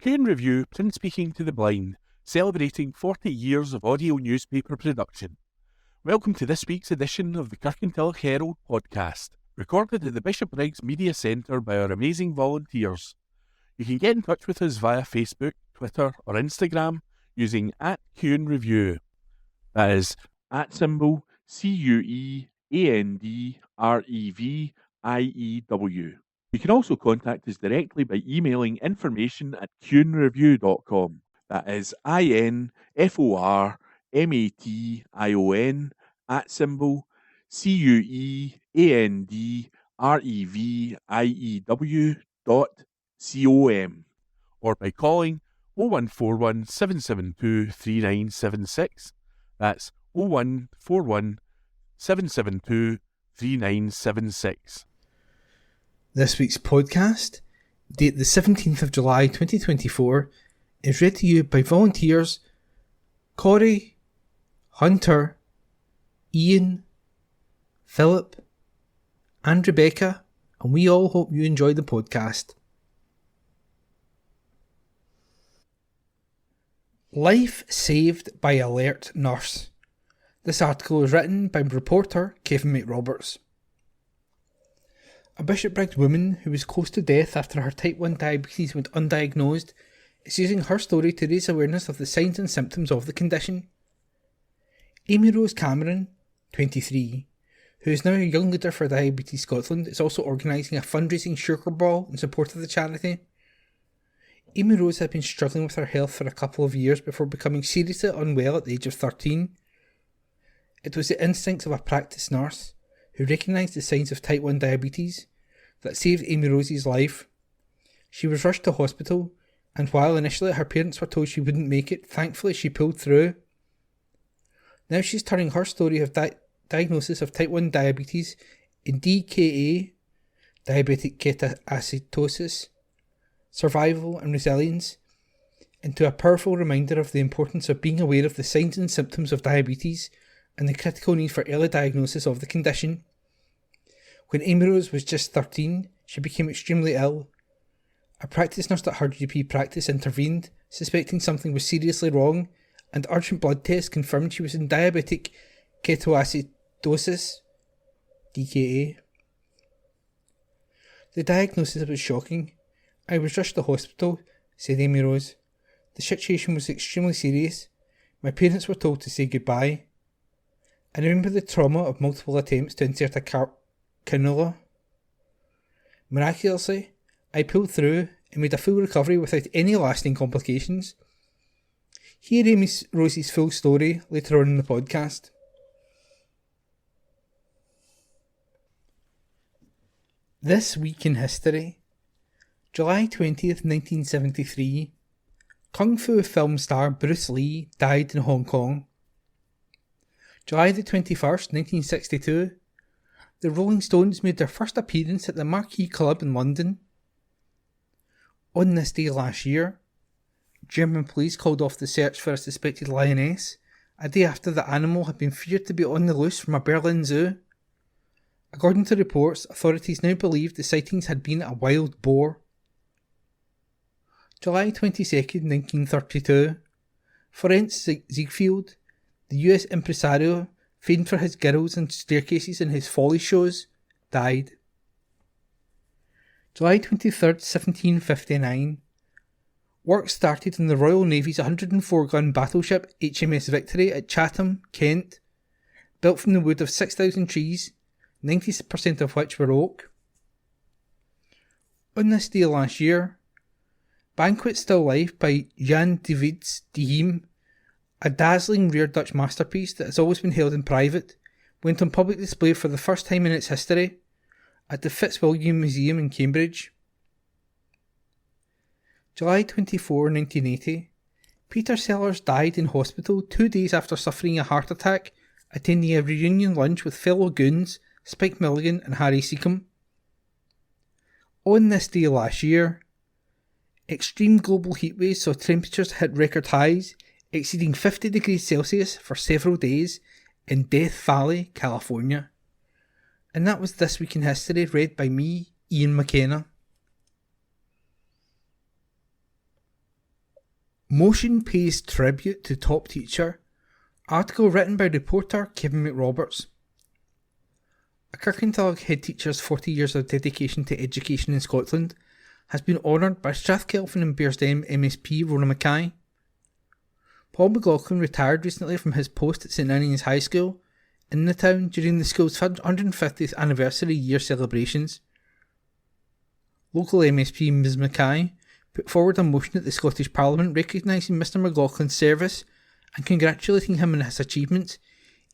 Q&A Review, print speaking to the blind, celebrating 40 years of audio newspaper production. Welcome to this week's edition of the Kirkintilloch Herald podcast, recorded at the Bishopbriggs Media Centre by our amazing volunteers. You can get in touch with us via Facebook, Twitter or Instagram using @Q&A Review. That is @CUEANDREVIEW. You can also contact us directly by emailing information@QNreview.com. That is INFORMATION @CUEANDREVIEW.com, or by calling 0141 772 3976. That's 0141 772 3976. This week's podcast, date the 17th of July 2024, is read to you by volunteers Corey, Hunter, Ian, Philip, and Rebecca, and we all hope you enjoy the podcast. Life saved by alert nurse. This article is written by reporter Kevin McRoberts. A Bishopbriggs woman who was close to death after her type 1 diabetes went undiagnosed is using her story to raise awareness of the signs and symptoms of the condition. Amy Rose Cameron, 23, who is now a young leader for Diabetes Scotland, is also organising a fundraising sugar ball in support of the charity. Amy Rose had been struggling with her health for a couple of years before becoming seriously unwell at the age of 13. It was the instincts of a practice nurse, who recognised the signs of type 1 diabetes, that saved Amy Rose's life. She was rushed to hospital, and while initially her parents were told she wouldn't make it, thankfully she pulled through. Now she's turning her story of diagnosis of type 1 diabetes in DKA, diabetic ketoacidosis, survival and resilience, into a powerful reminder of the importance of being aware of the signs and symptoms of diabetes and the critical need for early diagnosis of the condition. When Amy Rose was just 13, she became extremely ill. A practice nurse at her GP practice intervened, suspecting something was seriously wrong, and urgent blood tests confirmed she was in diabetic ketoacidosis, DKA. The diagnosis was shocking. I was rushed to hospital, said Amy Rose. The situation was extremely serious. My parents were told to say goodbye. I remember the trauma of multiple attempts to insert a cannula. Miraculously, I pulled through and made a full recovery without any lasting complications. Hear Amy Rose's full story later on in the podcast. This week in history. July 20th, 1973. Kung Fu film star Bruce Lee died in Hong Kong. July the 21st, 1962, the Rolling Stones made their first appearance at the Marquee Club in London. On this day last year, German police called off the search for a suspected lioness, a day after the animal had been feared to be on the loose from a Berlin zoo. According to reports, authorities now believe the sightings had been a wild boar. July 22nd, 1932, Florence Ziegfeld, the US impresario famed for his girls and staircases in his Folly shows, died. July 23rd, 1759. Work started on the Royal Navy's 104-gun battleship HMS Victory at Chatham, Kent, built from the wood of 6,000 trees, 90% of which were oak. On this day last year, Banquet Still Life by Jan de Wiets de Heem, a dazzling rare Dutch masterpiece that has always been held in private, went on public display for the first time in its history at the Fitzwilliam Museum in Cambridge. July 24, 1980, Peter Sellers died in hospital 2 days after suffering a heart attack, attending a reunion lunch with fellow goons Spike Milligan and Harry Seacombe. On this day last year, extreme global heatwaves saw temperatures hit record highs, exceeding 50 degrees Celsius for several days in Death Valley, California. And that was This Week in History, read by me, Ian McKenna. Motion pays tribute to top teacher. Article written by reporter Kevin McRoberts. A Kirkintilloch head teacher's 40 years of dedication to education in Scotland has been honoured by Strathkelvin and Bearsden MSP Rona Mackay. Paul McLaughlin retired recently from his post at St Ninians High School in the town during the school's 150th anniversary year celebrations. Local MSP Ms Mackay put forward a motion at the Scottish Parliament recognising Mr McLaughlin's service and congratulating him on his achievements,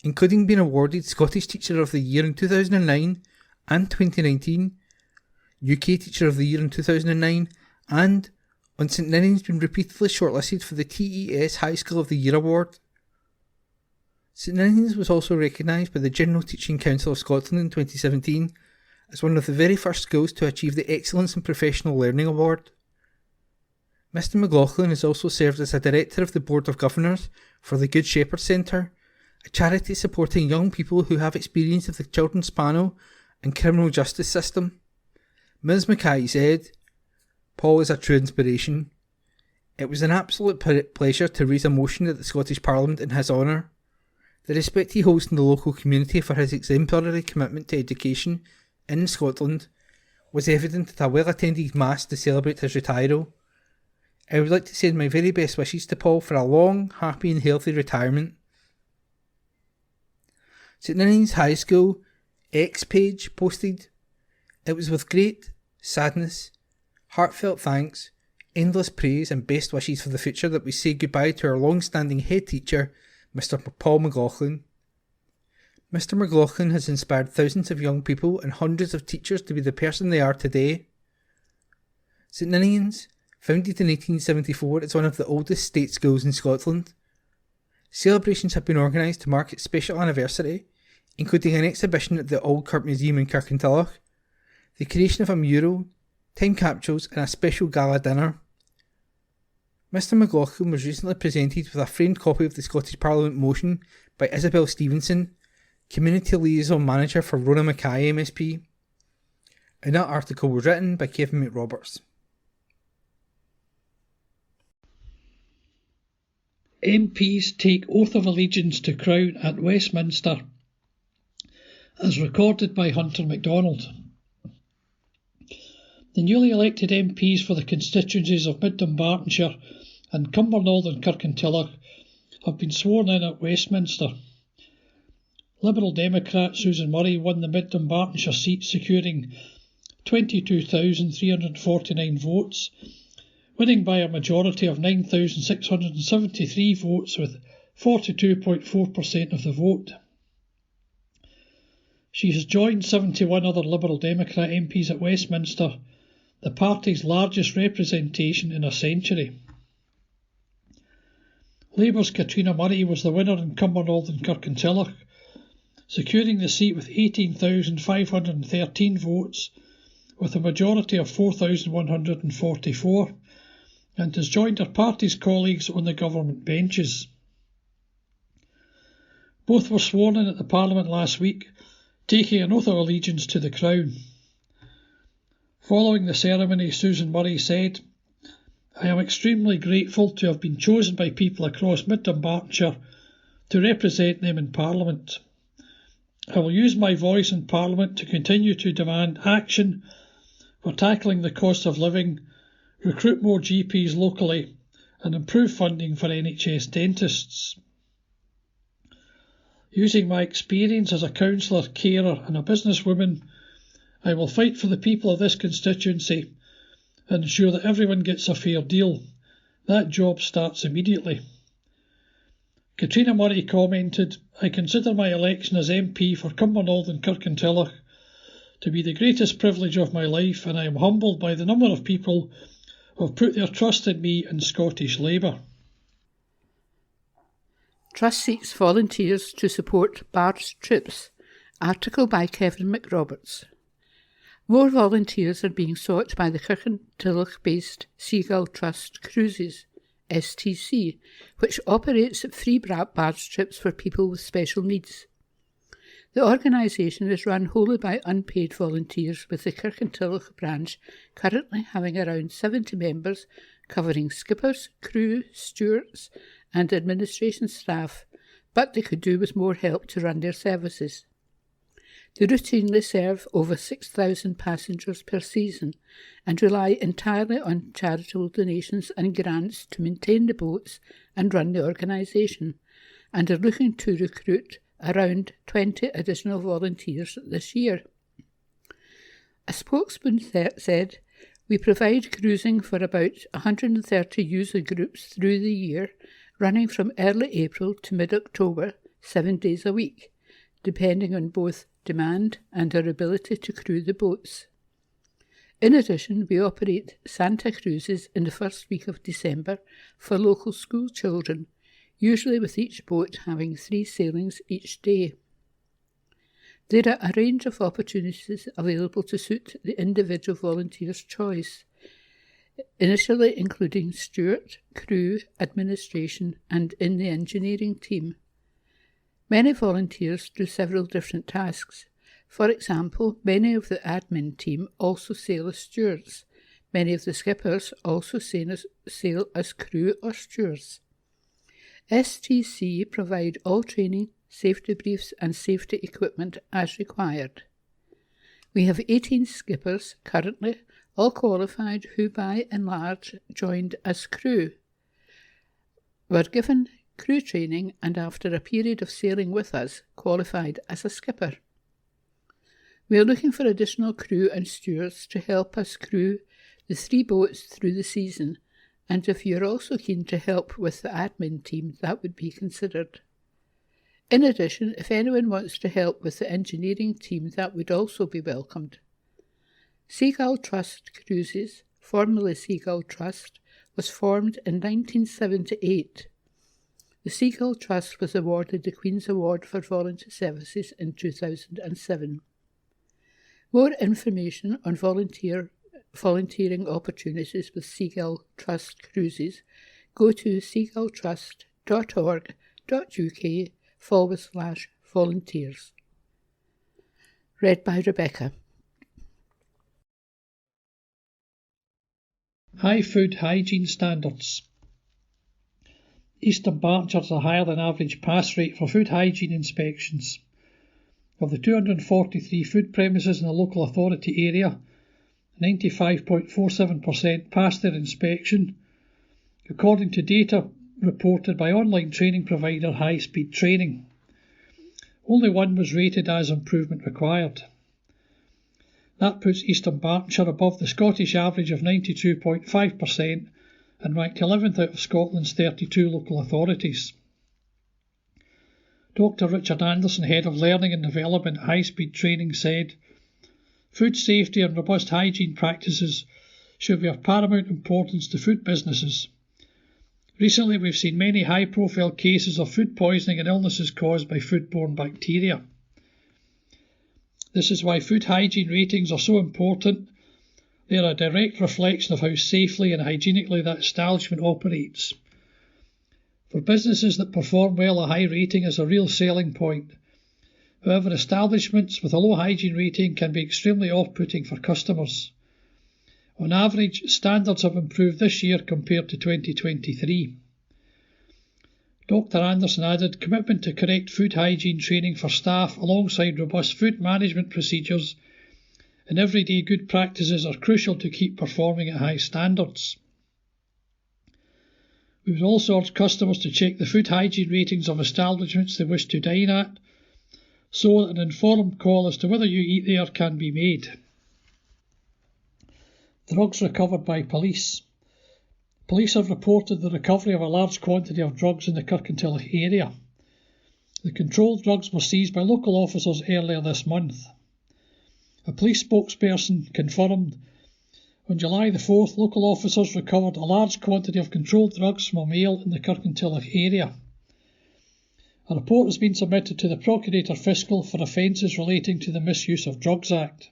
including being awarded Scottish Teacher of the Year in 2009 and 2019, UK Teacher of the Year in 2009, and on St Ninians been repeatedly shortlisted for the TES High School of the Year award. St Ninians was also recognised by the General Teaching Council of Scotland in 2017 as one of the very first schools to achieve the Excellence in Professional Learning award. Mr McLaughlin has also served as a Director of the Board of Governors for the Good Shepherd Centre, a charity supporting young people who have experience of the children's panel and criminal justice system. Ms Mackay said, "Paul is a true inspiration. It was an absolute pleasure to raise a motion at the Scottish Parliament in his honour. The respect he holds in the local community for his exemplary commitment to education in Scotland was evident at a well-attended mass to celebrate his retiral. I would like to send my very best wishes to Paul for a long, happy and healthy retirement." St Ninians High School X page posted, "It was with great sadness, heartfelt thanks, endless praise and best wishes for the future that we say goodbye to our long-standing head teacher, Mr Paul McLaughlin. Mr McLaughlin has inspired thousands of young people and hundreds of teachers to be the person they are today. St Ninians, founded in 1874, is one of the oldest state schools in Scotland. Celebrations have been organised to mark its special anniversary, including an exhibition at the Old Kirk Museum in Kirkintilloch, the creation of a mural, time capsules and a special gala dinner. Mr McLaughlin was recently presented with a framed copy of the Scottish Parliament motion by Isabel Stevenson, Community Liaison Manager for Rona Mackay MSP. And that article was written by Kevin McRoberts. MPs take oath of allegiance to Crown at Westminster, as recorded by Hunter MacDonald. The newly elected MPs for the constituencies of Mid-Dumbartonshire and Cumbernauld and Kirkintilloch have been sworn in at Westminster. Liberal Democrat Susan Murray won the Mid-Dumbartonshire seat, securing 22,349 votes, winning by a majority of 9,673 votes with 42.4% of the vote. She has joined 71 other Liberal Democrat MPs at Westminster, the party's largest representation in a century. Labour's Katrina Murray was the winner in Cumbernauld and Kirkintilloch, securing the seat with 18,513 votes, with a majority of 4,144, and has joined her party's colleagues on the government benches. Both were sworn in at the Parliament last week, taking an oath of allegiance to the Crown. Following the ceremony, Susan Murray said, "I am extremely grateful to have been chosen by people across Mid-Dumbartonshire to represent them in Parliament. I will use my voice in Parliament to continue to demand action for tackling the cost of living, recruit more GPs locally, and improve funding for NHS dentists. Using my experience as a councillor, carer and a businesswoman, I will fight for the people of this constituency and ensure that everyone gets a fair deal. That job starts immediately." Katrina Murray commented, "I consider my election as MP for Cumbernauld and Kirkintilloch to be the greatest privilege of my life, and I am humbled by the number of people who have put their trust in me and Scottish Labour." Trust seeks volunteers to support barge trips. Article by Kevin McRoberts. More volunteers are being sought by the Kirkintilloch-based Seagull Trust Cruises, STC, which operates free barge trips for people with special needs. The organisation is run wholly by unpaid volunteers, with the Kirkintilloch branch currently having around 70 members covering skippers, crew, stewards and administration staff, but they could do with more help to run their services. They routinely serve over 6,000 passengers per season and rely entirely on charitable donations and grants to maintain the boats and run the organisation, and are looking to recruit around 20 additional volunteers this year. A spokesman said, "We provide cruising for about 130 user groups through the year, running from early April to mid-October, 7 days a week, depending on both demand and our ability to crew the boats. In addition, we operate Santa cruises in the first week of December for local school children, usually with each boat having 3 sailings each day. There are a range of opportunities available to suit the individual volunteer's choice, initially including steward, crew, administration and in the engineering team. Many volunteers do several different tasks. For example, many of the admin team also sail as stewards. Many of the skippers also sail as crew or stewards. STC provide all training, safety briefs and safety equipment as required. We have 18 skippers currently, all qualified, who by and large joined as crew, were given crew training and after a period of sailing with us, qualified as a skipper. We are looking for additional crew and stewards to help us crew the 3 boats through the season, and if you are also keen to help with the admin team, that would be considered. In addition, if anyone wants to help with the engineering team, that would also be welcomed. Seagull Trust Cruises, formerly Seagull Trust, was formed in 1978. The Seagull Trust was awarded the Queen's Award for Volunteer Services in 2007. More information on volunteering opportunities with Seagull Trust Cruises, go to seagulltrust.org.uk/volunteers. Read by Rebecca. High food hygiene standards. Eastern Berkshire has a higher than average pass rate for food hygiene inspections. Of the 243 food premises in the local authority area, 95.47% passed their inspection, according to data reported by online training provider High Speed Training. Only one was rated as improvement required. That puts Eastern Berkshire above the Scottish average of 92.5% and ranked 11th out of Scotland's 32 local authorities. Dr. Richard Anderson, Head of Learning and Development at High Speed Training, said, "Food safety and robust hygiene practices should be of paramount importance to food businesses. Recently we've seen many high-profile cases of food poisoning and illnesses caused by foodborne bacteria. This is why food hygiene ratings are so important. They are a direct reflection of how safely and hygienically that establishment operates. For businesses that perform well, a high rating is a real selling point. However, establishments with a low hygiene rating can be extremely off-putting for customers. On average, standards have improved this year compared to 2023. Dr. Anderson added, commitment to correct food hygiene training for staff alongside robust food management procedures and everyday good practices are crucial to keep performing at high standards. We would also urge customers to check the food hygiene ratings of establishments they wish to dine at, so that an informed call as to whether you eat there can be made. Drugs recovered by police. Police have reported the recovery of a large quantity of drugs in the Kirkintilloch area. The controlled drugs were seized by local officers earlier this month. A police spokesperson confirmed on July the 4th, local officers recovered a large quantity of controlled drugs from a male in the Kirkintilloch area. A report has been submitted to the Procurator Fiscal for offences relating to the Misuse of Drugs Act.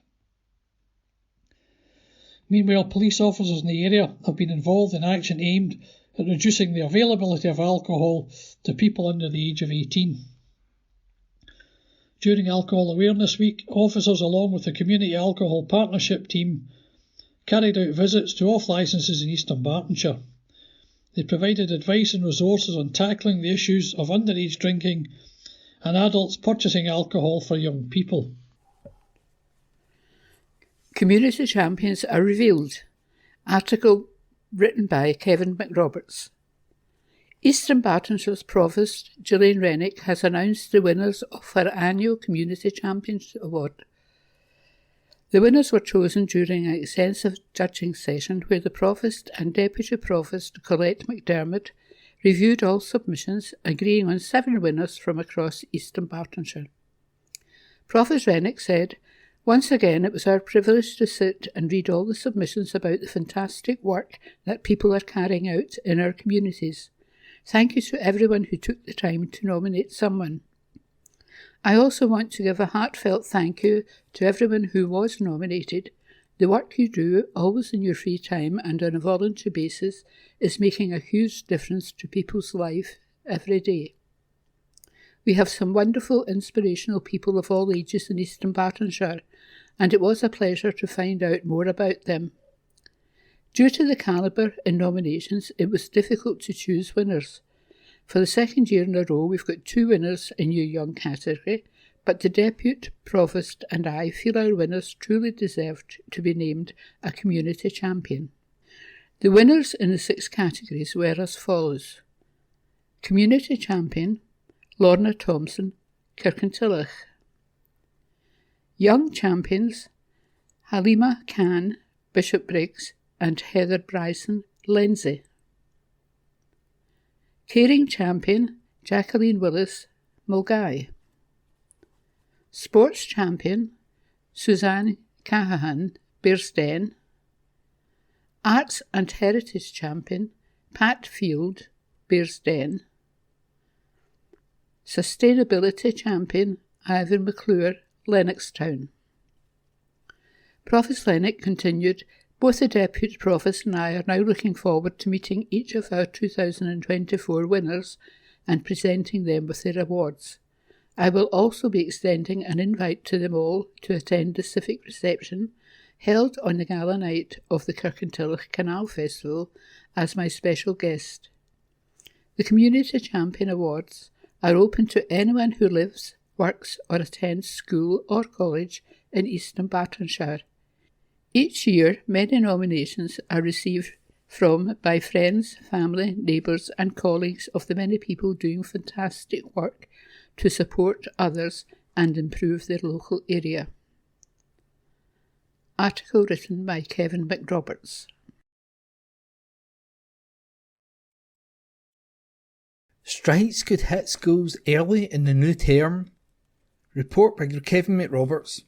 Meanwhile, police officers in the area have been involved in action aimed at reducing the availability of alcohol to people under the age of 18. During Alcohol Awareness Week, officers along with the Community Alcohol Partnership team carried out visits to off licences in Eastern Berkshire. They provided advice and resources on tackling the issues of underage drinking and adults purchasing alcohol for young people. Community champions are revealed. Article written by Kevin McRoberts. Eastern Bartonshire's Provost, Gillian Rennick, has announced the winners of her annual Community Champions Award. The winners were chosen during an extensive judging session where the Provost and Deputy Provost, Colette McDermott, reviewed all submissions, agreeing on 7 winners from across Eastern Bartonshire. Provost Rennick said, "Once again, it was our privilege to sit and read all the submissions about the fantastic work that people are carrying out in our communities. Thank you to everyone who took the time to nominate someone. I also want to give a heartfelt thank you to everyone who was nominated. The work you do, always in your free time and on a voluntary basis, is making a huge difference to people's life every day. We have some wonderful, inspirational people of all ages in Eastern Bartonshire, and it was a pleasure to find out more about them. Due to the calibre in nominations, it was difficult to choose winners. For the second year in a row, we've got 2 winners in your young category, but the Deputy Provost and I feel our winners truly deserved to be named a community champion. The winners in the 6 categories were as follows. Community Champion, Lorna Thompson, Kirkintilloch. Young Champions, Halima Khan, Bishopbriggs, and Heather Bryson, Lindsay. Caring Champion, Jacqueline Willis, Mulgai. Sports Champion, Suzanne Cahahan, Bearsden. Arts and Heritage Champion, Pat Field, Bearsden. Sustainability Champion, Ivan McClure, Lennoxtown. Provost Lennox continued, "Both the Deputy Provost and I are now looking forward to meeting each of our 2024 winners and presenting them with their awards. I will also be extending an invite to them all to attend the civic reception held on the gala night of the Kirkintilloch Canal Festival as my special guest. The Community Champion Awards are open to anyone who lives, works or attends school or college in Eastern Bartonshire. Each year, many nominations are received by friends, family, neighbours and colleagues of the many people doing fantastic work to support others and improve their local area." Article written by Kevin McRoberts. Strikes could hit schools early in the new term. Report by Kevin McRoberts.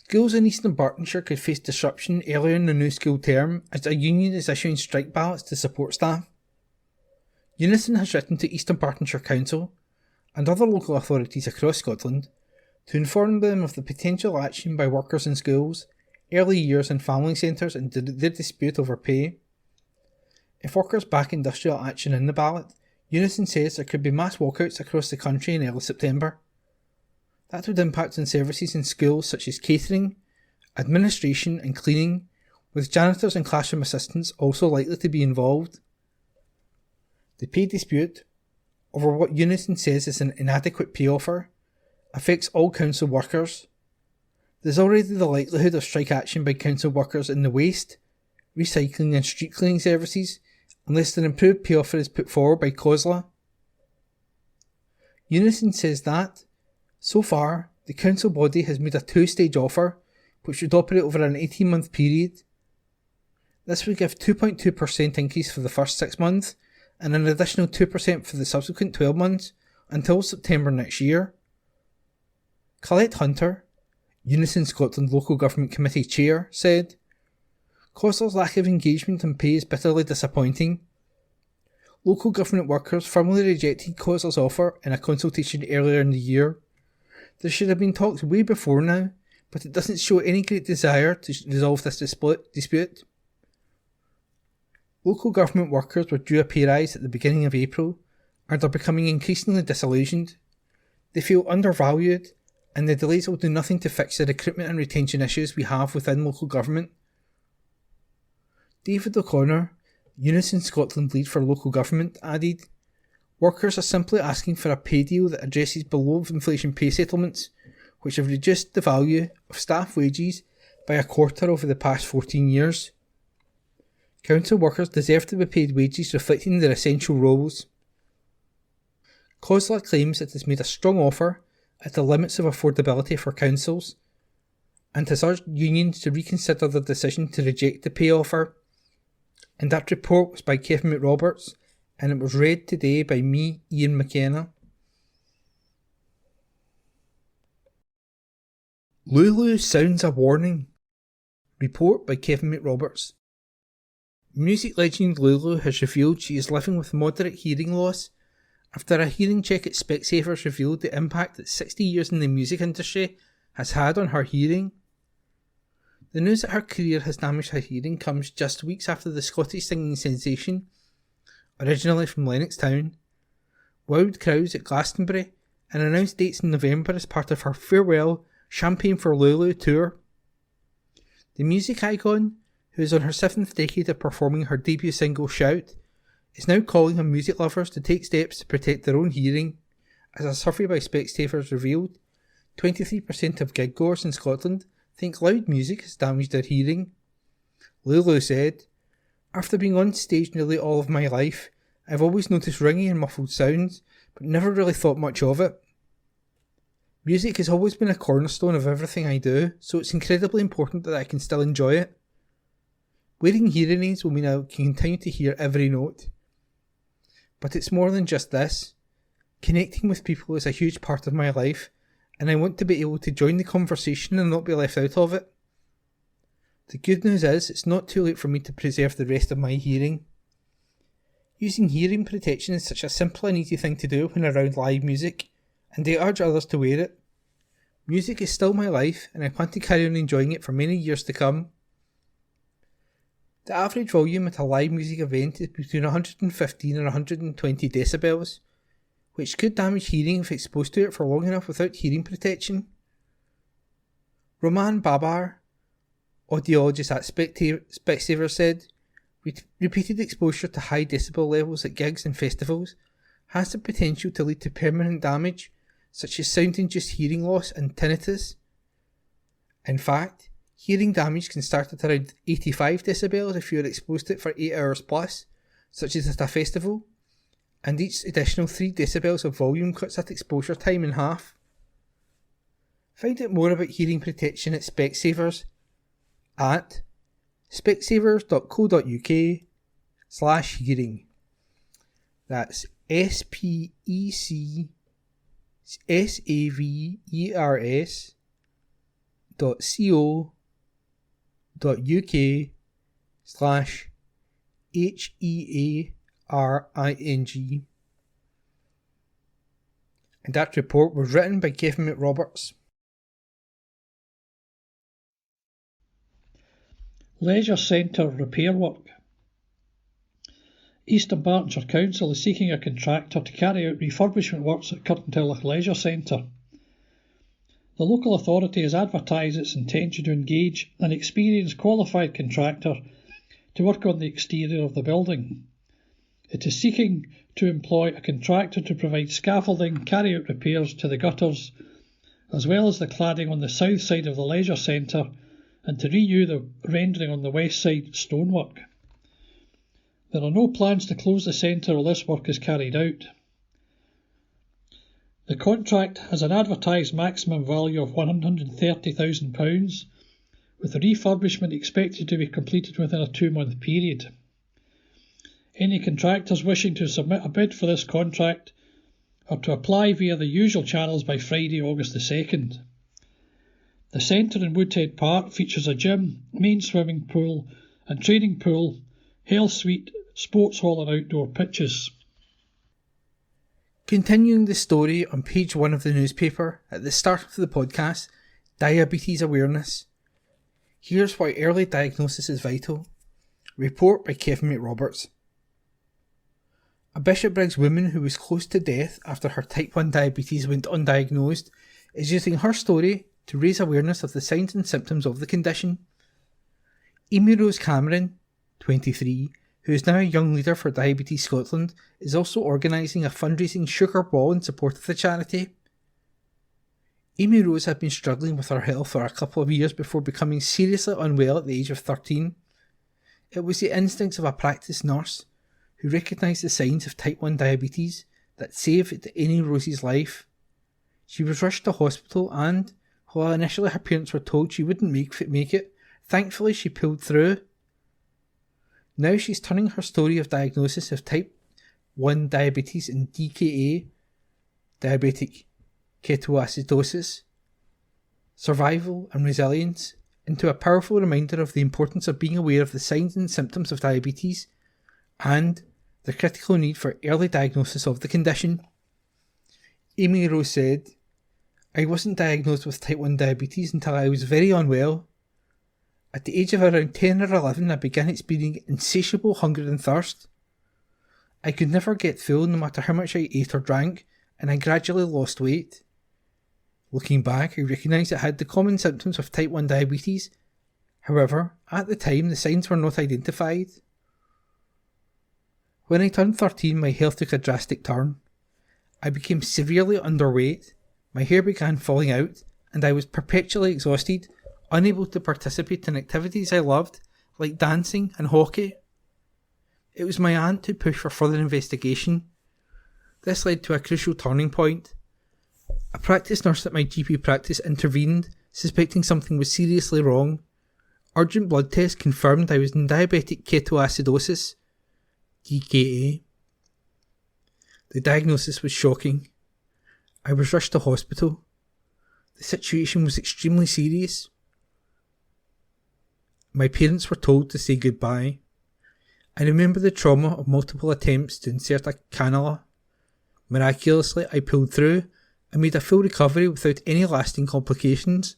Schools in Eastern Bartonshire could face disruption earlier in the new school term as a union is issuing strike ballots to support staff. Unison has written to Eastern Bartonshire Council and other local authorities across Scotland to inform them of the potential action by workers in schools, early years and family centres in their dispute over pay. If workers back industrial action in the ballot, Unison says there could be mass walkouts across the country in early September. That would impact on services in schools such as catering, administration and cleaning, with janitors and classroom assistants also likely to be involved. The pay dispute, over what Unison says is an inadequate pay offer, affects all council workers. There's already the likelihood of strike action by council workers in the waste, recycling and street cleaning services unless an improved pay offer is put forward by COSLA. Unison says that, so far, the council body has made a 2-stage offer which would operate over an 18-month period. This would give 2.2% increase for the first 6 months and an additional 2% for the subsequent 12 months until September next year. Colette Hunter, Unison Scotland Local Government Committee Chair, said, "COSLA's lack of engagement and pay is bitterly disappointing. Local government workers firmly rejected COSLA's offer in a consultation earlier in the year. There should have been talks way before now, but it doesn't show any great desire to resolve this dispute. Local government workers were due a pay rise at the beginning of April and are becoming increasingly disillusioned. They feel undervalued, and the delays will do nothing to fix the recruitment and retention issues we have within local government." David O'Connor, Unison Scotland lead for local government added, workers are simply asking for a pay deal that addresses below inflation pay settlements, which have reduced the value of staff wages by a quarter over the past 14 years. Council workers deserve to be paid wages reflecting their essential roles. COSLA claims it has made a strong offer at the limits of affordability for councils and has urged unions to reconsider their decision to reject the pay offer. And that report was by Kevin McRoberts, and it was read today by me, Ian McKenna. Lulu sounds a warning. Report by Kevin McRoberts. Music legend Lulu has revealed she is living with moderate hearing loss after a hearing check at Specsavers revealed the impact that 60 years in the music industry has had on her hearing. The news that her career has damaged her hearing comes just weeks after the Scottish singing sensation, originally from Lennoxtown, wowed crowds at Glastonbury and announced dates in November as part of her farewell Champagne for Lulu tour. The music icon, who is on her 7th decade of performing her debut single Shout, is now calling on music lovers to take steps to protect their own hearing. As a survey by Specsavers revealed, 23% of gig-goers in Scotland think loud music has damaged their hearing. Lulu said, "After being on stage nearly all of my life, I've always noticed ringing and muffled sounds, but never really thought much of it. Music has always been a cornerstone of everything I do, so it's incredibly important that I can still enjoy it. Wearing hearing aids will mean I can continue to hear every note. But it's more than just this. Connecting with people is a huge part of my life, and I want to be able to join the conversation and not be left out of it. The good news is, it's not too late for me to preserve the rest of my hearing. Using hearing protection is such a simple and easy thing to do when around live music, and I urge others to wear it. Music is still my life, and I plan to carry on enjoying it for many years to come." The average volume at a live music event is between 115 and 120 decibels, which could damage hearing if exposed to it for long enough without hearing protection. Roman Babar, audiologist at Specsavers, said, "Repeated exposure to high decibel levels at gigs and festivals has the potential to lead to permanent damage, such as sound-induced hearing loss and tinnitus. In fact, hearing damage can start at around 85 decibels if you are exposed to it for 8 hours plus, such as at a festival, and each additional 3 decibels of volume cuts that exposure time in half." Find out more about hearing protection at Specsavers at specsavers.co.uk/hearing. That's specsavers.co.uk/HEARING. And that report was written by Kevin McRoberts. Leisure Centre repair work. East Dunbartonshire Council is seeking a contractor to carry out refurbishment works at Kirkintilloch Leisure Centre. The local authority has advertised its intention to engage an experienced qualified contractor to work on the exterior of the building. It is seeking to employ a contractor to provide scaffolding, carry out repairs to the gutters, as well as the cladding on the south side of the leisure centre, and to renew the rendering on the west side stonework. There are no plans to close the centre while this work is carried out. The contract has an advertised maximum value of £130,000, with the refurbishment expected to be completed within a 2-month period. Any contractors wishing to submit a bid for this contract are to apply via the usual channels by Friday, August the 2nd. The centre in Woodhead Park features a gym, main swimming pool and training pool, health suite, sports hall and outdoor pitches. Continuing the story on page 1 of the newspaper, at the start of the podcast, diabetes awareness. Here's why early diagnosis is vital. Report by Kevin McRoberts. A Bishopbriggs woman who was close to death after her type 1 diabetes went undiagnosed is using her story to raise awareness of the signs and symptoms of the condition. Amy Rose Cameron, 23, who is now a young leader for Diabetes Scotland, is also organising a fundraising sugar ball in support of the charity. Amy Rose had been struggling with her health for a couple of years before becoming seriously unwell at the age of 13. It was the instincts of a practice nurse who recognised the signs of type 1 diabetes that saved Amy Rose's life. She was rushed to hospital and, while initially her parents were told she wouldn't make it, thankfully she pulled through. Now she's turning her story of diagnosis of type 1 diabetes and DKA, diabetic ketoacidosis, survival and resilience, into a powerful reminder of the importance of being aware of the signs and symptoms of diabetes and the critical need for early diagnosis of the condition. Amy Rose said, "I wasn't diagnosed with type 1 diabetes until I was very unwell. At the age of around 10 or 11, I began experiencing insatiable hunger and thirst. I could never get full no matter how much I ate or drank, and I gradually lost weight. Looking back, I recognised I had the common symptoms of type 1 diabetes. However, at the time, the signs were not identified. When I turned 13, my health took a drastic turn. I became severely underweight, my hair began falling out, and I was perpetually exhausted, unable to participate in activities I loved, like dancing and hockey. It was my aunt who pushed for further investigation. This led to a crucial turning point. A practice nurse at my GP practice intervened, suspecting something was seriously wrong. Urgent blood tests confirmed I was in diabetic ketoacidosis, DKA. The diagnosis was shocking. I was rushed to hospital. The situation was extremely serious. My parents were told to say goodbye. I remember the trauma of multiple attempts to insert a cannula. Miraculously, I pulled through and made a full recovery without any lasting complications.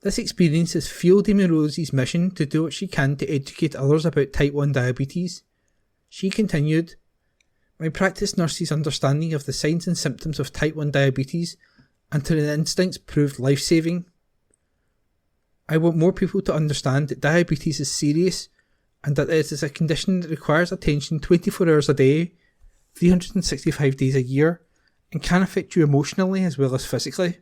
This experience has fueled Amy Rose's mission to do what she can to educate others about type 1 diabetes. She continued, "My practice nurse's understanding of the signs and symptoms of type 1 diabetes and to the instincts proved life-saving. I want more people to understand that diabetes is serious and that it is a condition that requires attention 24 hours a day, 365 days a year, and can affect you emotionally as well as physically.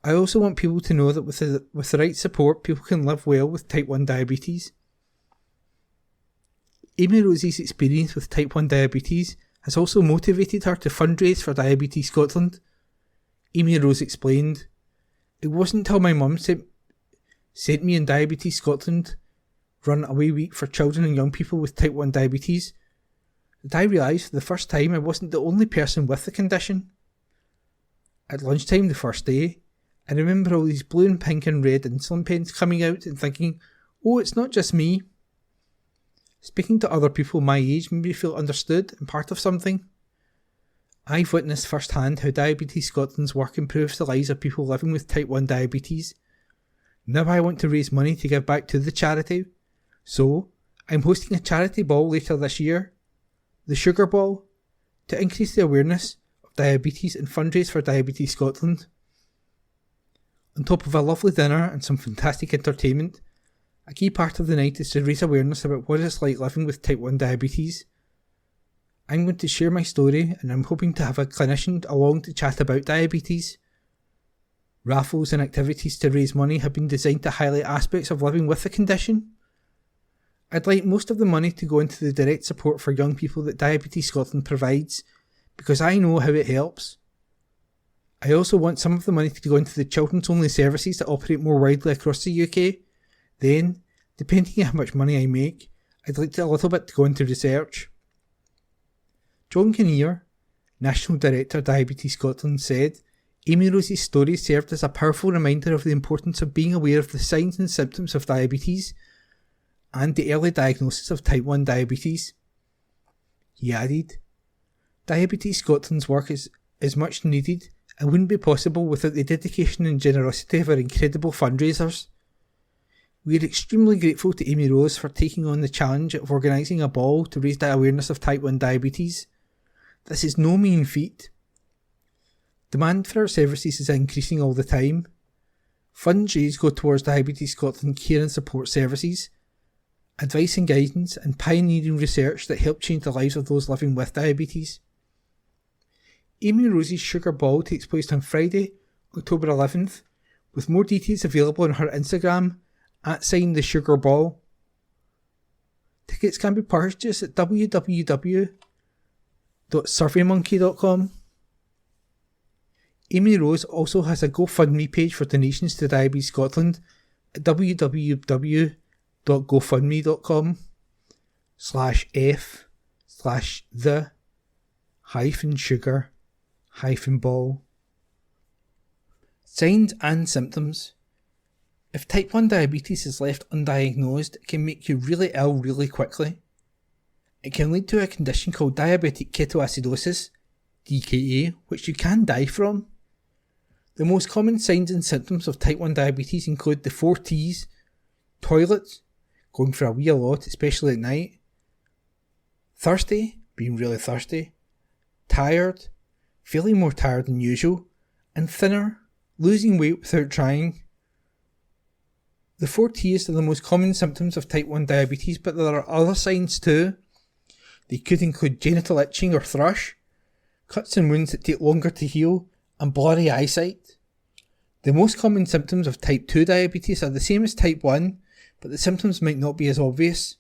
I also want people to know that with the right support, people can live well with type 1 diabetes." Amy Rose's experience with type 1 diabetes has also motivated her to fundraise for Diabetes Scotland. Amy Rose explained, "It wasn't until my mum sent me and Diabetes Scotland run away week for children and young people with type 1 diabetes that I realised for the first time I wasn't the only person with the condition. At lunchtime the first day, I remember all these blue and pink and red insulin pens coming out and thinking, oh, it's not just me. Speaking to other people my age made me feel understood and part of something. I've witnessed firsthand how Diabetes Scotland's work improves the lives of people living with type 1 diabetes. Now I want to raise money to give back to the charity. So, I'm hosting a charity ball later this year, the Sugar Ball, to increase the awareness of diabetes and fundraise for Diabetes Scotland. On top of a lovely dinner and some fantastic entertainment, a key part of the night is to raise awareness about what it's like living with type 1 diabetes. I'm going to share my story and I'm hoping to have a clinician along to chat about diabetes. Raffles and activities to raise money have been designed to highlight aspects of living with the condition. I'd like most of the money to go into the direct support for young people that Diabetes Scotland provides, because I know how it helps. I also want some of the money to go into the children's only services that operate more widely across the UK. Then, depending on how much money I make, I'd like a little bit to go into research." John Kinnear, National Director Diabetes Scotland, said, "Amy Rose's story served as a powerful reminder of the importance of being aware of the signs and symptoms of diabetes and the early diagnosis of type 1 diabetes." He added, "Diabetes Scotland's work is much needed and wouldn't be possible without the dedication and generosity of our incredible fundraisers. We are extremely grateful to Amy Rose for taking on the challenge of organising a ball to raise the awareness of type 1 diabetes. This is no mean feat. Demand for our services is increasing all the time. Funds raised go towards Diabetes Scotland care and support services, advice and guidance, and pioneering research that help change the lives of those living with diabetes. Amy Rose's Sugar Ball takes place on Friday, October 11th, with more details available on her Instagram @thesugarball. Tickets can be purchased at www.surveymonkey.com. Amy Rose also has a GoFundMe page for donations to Diabetes Scotland at www.gofundme.com/f/the-sugar-ball. Signs and symptoms. If type 1 diabetes is left undiagnosed, it can make you really ill really quickly. It can lead to a condition called diabetic ketoacidosis, DKA, which you can die from. The most common signs and symptoms of type 1 diabetes include the 4 T's: toilet, going for a wee a lot, especially at night; thirsty, being really thirsty; tired, feeling more tired than usual; and thinner, losing weight without trying. The 4 T's are the most common symptoms of type 1 diabetes, but there are other signs too. They could include genital itching or thrush, cuts and wounds that take longer to heal, and blurry eyesight. The most common symptoms of type 2 diabetes are the same as type 1, but the symptoms might not be as obvious.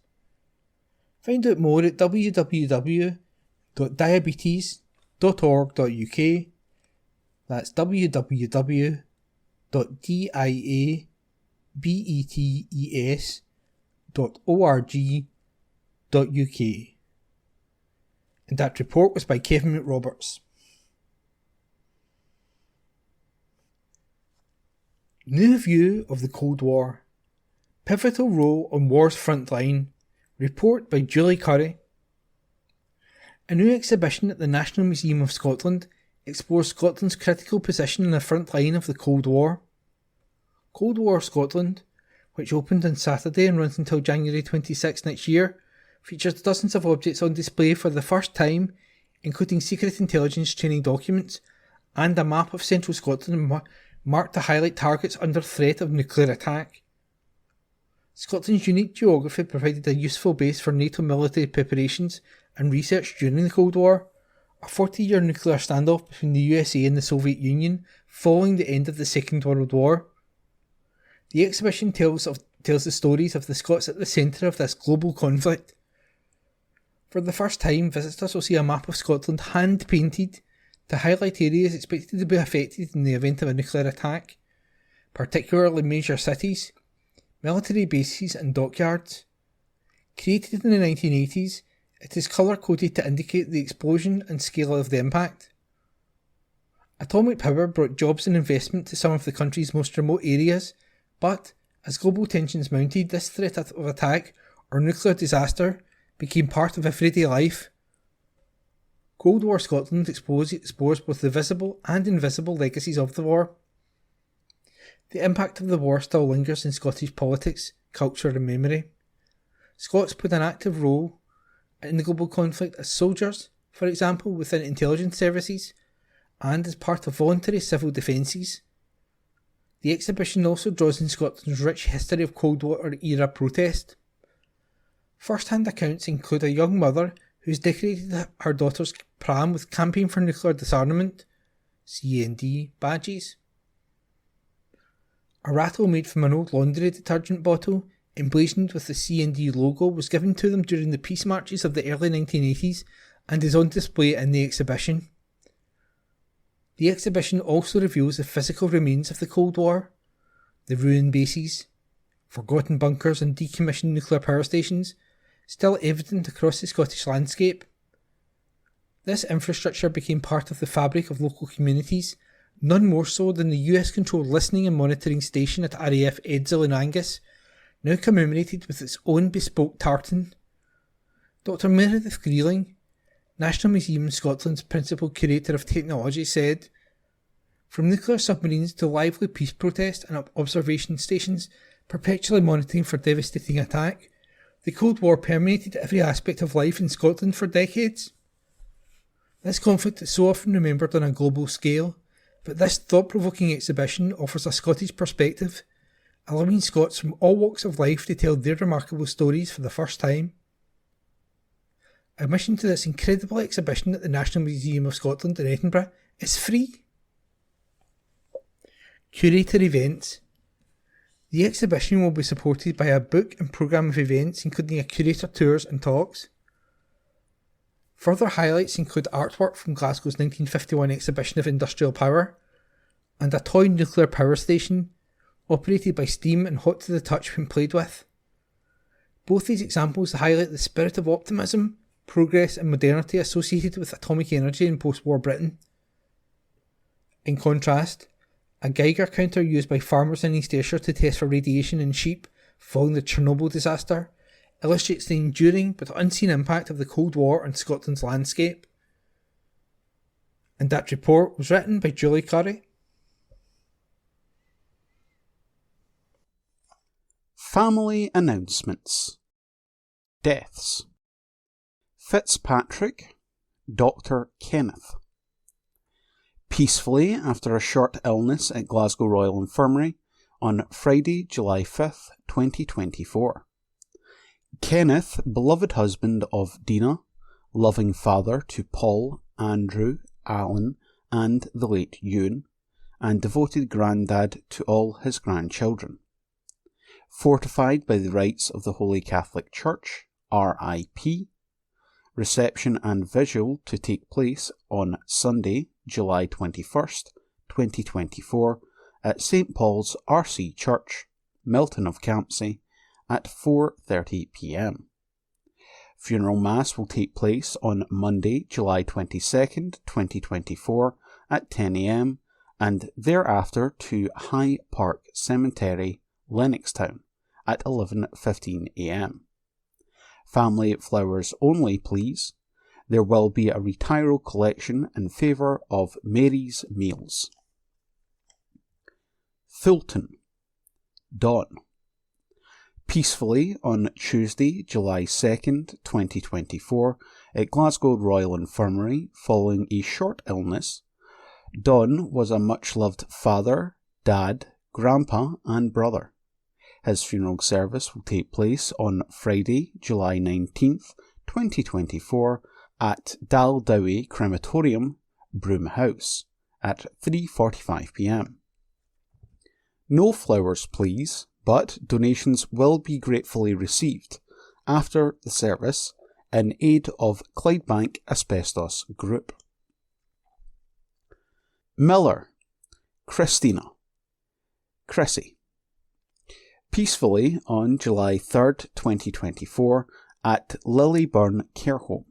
Find out more at www.diabetes.org.uk. That's www.diabetes.org.uk. And that report was by Kevin McRoberts. New view of the Cold War. Pivotal role on war's front line. Report by Julie Curry. A new exhibition at the National Museum of Scotland explores Scotland's critical position in the front line of the Cold War. Cold War Scotland, which opened on Saturday and runs until January 26 next year, features dozens of objects on display for the first time, including secret intelligence training documents and a map of central Scotland marked to highlight targets under threat of nuclear attack. Scotland's unique geography provided a useful base for NATO military preparations and research during the Cold War, a 40-year nuclear standoff between the USA and the Soviet Union following the end of the Second World War. The exhibition tells the stories of the Scots at the centre of this global conflict. For the first time, visitors will see a map of Scotland hand-painted to highlight areas expected to be affected in the event of a nuclear attack, particularly major cities, military bases and dockyards. Created in the 1980s, it is colour-coded to indicate the explosion and scale of the impact. Atomic power brought jobs and investment to some of the country's most remote areas, but as global tensions mounted, this threat of attack or nuclear disaster became part of everyday life. Cold War Scotland explores both the visible and invisible legacies of the war. The impact of the war still lingers in Scottish politics, culture and memory. Scots played an active role in the global conflict as soldiers, for example, within intelligence services, and as part of voluntary civil defences. The exhibition also draws in Scotland's rich history of Cold War era protest. First-hand accounts include a young mother who's decorated her daughter's pram with Campaign for Nuclear Disarmament (CND) badges. A rattle made from an old laundry detergent bottle, emblazoned with the CND logo, was given to them during the peace marches of the early 1980s and is on display in the exhibition. The exhibition also reveals the physical remains of the Cold War, the ruined bases, forgotten bunkers and decommissioned nuclear power stations, still evident across the Scottish landscape. This infrastructure became part of the fabric of local communities, none more so than the US-controlled listening and monitoring station at RAF Edzell in Angus, now commemorated with its own bespoke tartan. Dr. Meredith Greeling, National Museum Scotland's Principal Curator of Technology, said, "From nuclear submarines to lively peace protest and observation stations perpetually monitoring for devastating attack, the Cold War permeated every aspect of life in Scotland for decades. This conflict is so often remembered on a global scale, but this thought-provoking exhibition offers a Scottish perspective, allowing Scots from all walks of life to tell their remarkable stories for the first time. Admission to this incredible exhibition at the National Museum of Scotland in Edinburgh is free. Curator events. The exhibition will be supported by a book and programme of events including a curator tours and talks. Further highlights include artwork from Glasgow's 1951 exhibition of industrial power and a toy nuclear power station operated by steam and hot to the touch when played with. Both these examples highlight the spirit of optimism, progress and modernity associated with atomic energy in post-war Britain. In contrast, a Geiger counter used by farmers in East Ayrshire to test for radiation in sheep following the Chernobyl disaster illustrates the enduring but unseen impact of the Cold War on Scotland's landscape. And that report was written by Julie Curry. Family announcements. Deaths. Fitzpatrick, Dr. Kenneth. Peacefully after a short illness at Glasgow Royal Infirmary on Friday, July 5th, 2024. Kenneth, beloved husband of Dina, loving father to Paul, Andrew, Alan, and the late Ewan, and devoted granddad to all his grandchildren. Fortified by the rites of the Holy Catholic Church, RIP. Reception and visual to take place on Sunday, July 21st, 2024, at St Paul's RC Church, Milton of Campsie, at 4:30 p.m. Funeral Mass will take place on Monday, July 22nd, 2024, at 10 a.m, and thereafter to High Park Cemetery, Lennoxtown, at 11:15 a.m. Family flowers only, please. There will be a retiro collection in favour of Mary's Meals. Fulton. Dawn. Peacefully on Tuesday, July 2nd, 2024, at Glasgow Royal Infirmary following a short illness. Don was a much-loved father, dad, grandpa and brother. His funeral service will take place on Friday, July 19th, 2024 at Daldowie Crematorium, Broom House at 3:45 p.m. No flowers please, but donations will be gratefully received after the service in aid of Clydebank Asbestos Group. Miller, Christina, Chrissy. Peacefully on July 3rd, 2024 at Lilyburn Care Home.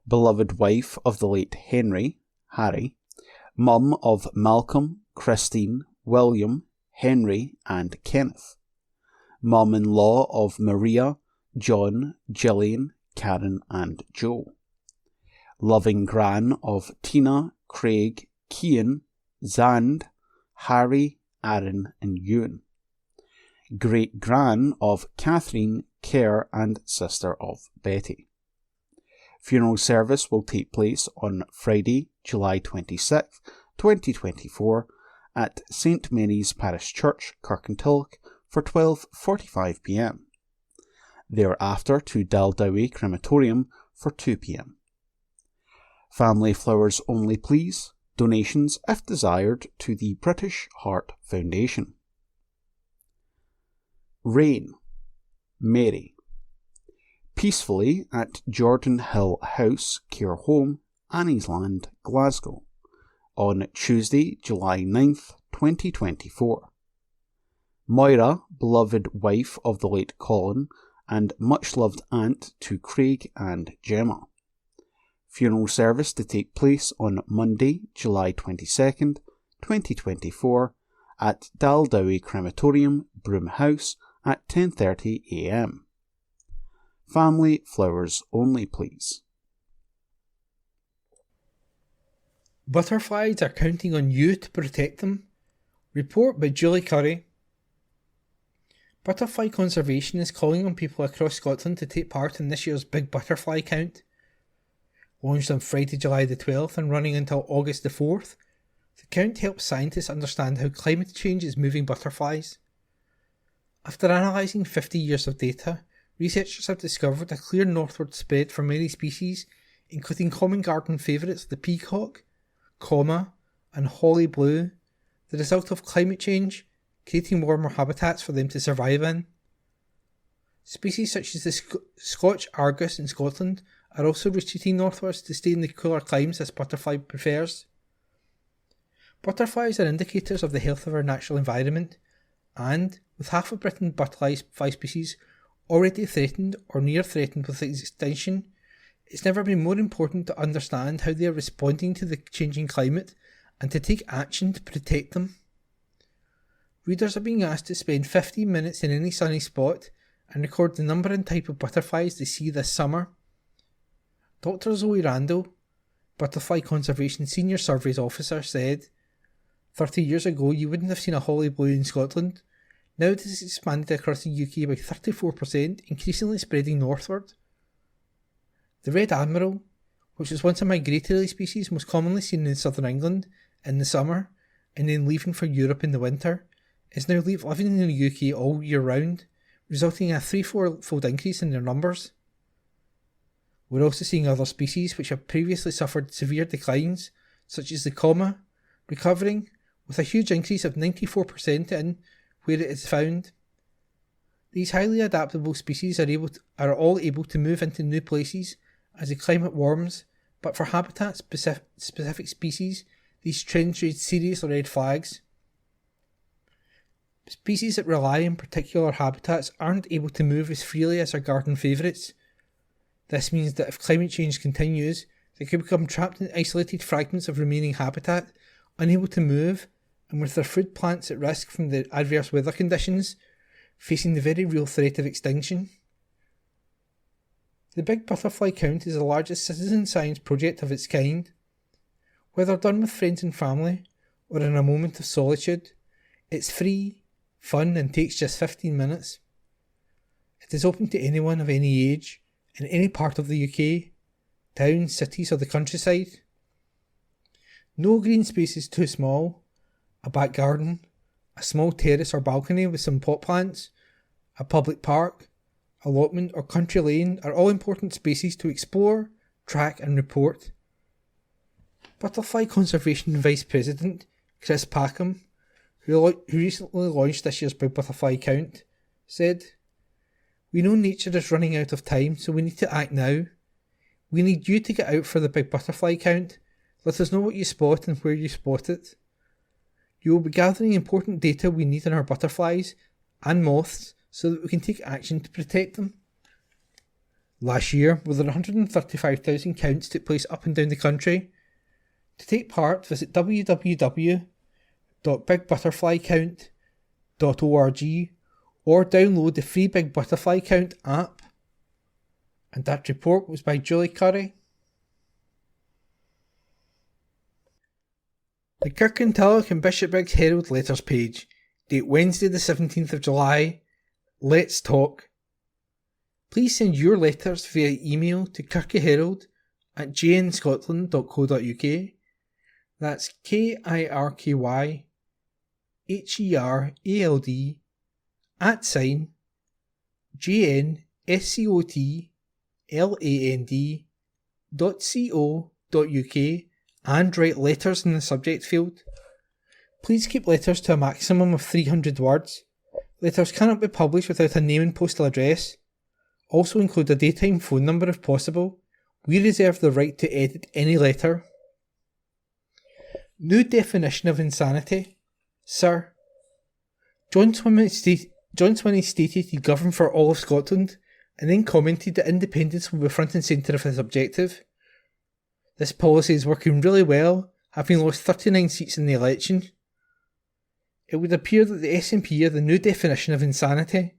Beloved wife of the late Henry, Harry, mum of Malcolm, Christine, William, Henry and Kenneth. Mum-in-law of Maria, John, Gillian, Karen and Joe. Loving gran of Tina, Craig, Cian, Zand, Harry, Aaron and Ewan. Great-gran of Catherine, Kerr and sister of Betty. Funeral service will take place on Friday, July 26th, 2024 at St Mary's Parish Church, Kirkintilloch for 12:45 p.m. Thereafter to Daldowie Crematorium for 2 p.m. Family flowers only please, donations if desired to the British Heart Foundation. Rain, Mary. Peacefully at Jordan Hill House, Care Home, Anniesland, Glasgow, on Tuesday, July 9th, 2024. Moira, beloved wife of the late Colin, and much-loved aunt to Craig and Gemma. Funeral service to take place on Monday, July 22nd, 2024, at Daldowie Crematorium, Broom House, at 10:30 a.m. Family flowers only, please. Butterflies are counting on you to protect them. Report by Julie Curry. Butterfly Conservation is calling on people across Scotland to take part in this year's Big Butterfly Count. Launched on Friday, July the 12th and running until August the 4th, the count helps scientists understand how climate change is moving butterflies. After analysing 50 years of data, researchers have discovered a clear northward spread for many species, including common garden favourites the peacock, comma, and holly blue, the result of climate change, creating warmer habitats for them to survive in. Species such as the Scotch argus in Scotland are also retreating northwards to stay in the cooler climes this butterfly prefers. Butterflies are indicators of the health of our natural environment, and, with half of Britain's butterfly species already threatened or near threatened with extinction, it's never been more important to understand how they are responding to the changing climate and to take action to protect them. Readers are being asked to spend 15 minutes in any sunny spot and record the number and type of butterflies they see this summer. Dr. Zoe Randall, Butterfly Conservation Senior Surveys Officer, said, 30 years ago you wouldn't have seen a holly blue in Scotland. Now it has expanded across the UK by 34%, increasingly spreading northward. The red admiral, which was once a migratory species most commonly seen in southern England in the summer and then leaving for Europe in the winter, is now living in the UK all year round, resulting in a threefold increase in their numbers. We're also seeing other species which have previously suffered severe declines, such as the comma, recovering with a huge increase of 94% in where it is found. These highly adaptable species are all able to move into new places as the climate warms, but for habitat-specific species, these trends raise serious red flags. Species that rely on particular habitats aren't able to move as freely as our garden favourites. This means that if climate change continues, they could become trapped in isolated fragments of remaining habitat, unable to move, and with their food plants at risk from the adverse weather conditions, facing the very real threat of extinction. The Big Butterfly Count is the largest citizen science project of its kind. Whether done with friends and family, or in a moment of solitude, it's free, fun, and takes just 15 minutes. It is open to anyone of any age, in any part of the UK, towns, cities, or the countryside. No green space is too small. A back garden, a small terrace or balcony with some pot plants, a public park, allotment or country lane are all important spaces to explore, track and report. Butterfly Conservation Vice President Chris Packham, who recently launched this year's Big Butterfly Count, said, "We know nature is running out of time, so we need to act now. We need you to get out for the Big Butterfly Count. Let us know what you spot and where you spot it. You will be gathering important data we need on our butterflies and moths so that we can take action to protect them." Last year, more than 135,000 counts took place up and down the country. To take part, visit www.bigbutterflycount.org or download the free Big Butterfly Count app. And that report was by Julie Curry. The Kirkintilloch and Bishopbriggs Herald letters page, date Wednesday the 17th of July. Let's talk. Please send your letters via email to kirkyscotland@jnscotland.co.uk. That's KIRKYHERALD @JNSCOTLAND.co.uk and write letters in the subject field. Please keep letters to a maximum of 300 words. Letters cannot be published without a name and postal address. Also include a daytime phone number if possible. We reserve the right to edit any letter. New definition of insanity. Sir, John Swinney stated he'd govern for all of Scotland, and then commented that independence will be front and centre of his objective. This policy is working really well, having lost 39 seats in the election. It would appear that the SNP are the new definition of insanity.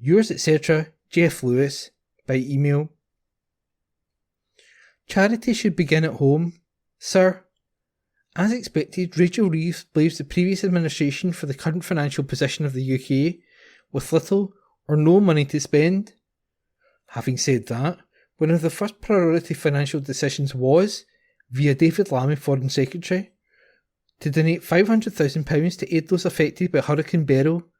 Yours, etc., Jeff Lewis, by email. Charity should begin at home. Sir, as expected, Rachel Reeves blames the previous administration for the current financial position of the UK, with little or no money to spend. Having said that, one of the first priority financial decisions was, via David Lammy, Foreign Secretary, to donate £500,000 to aid those affected by Hurricane Beryl.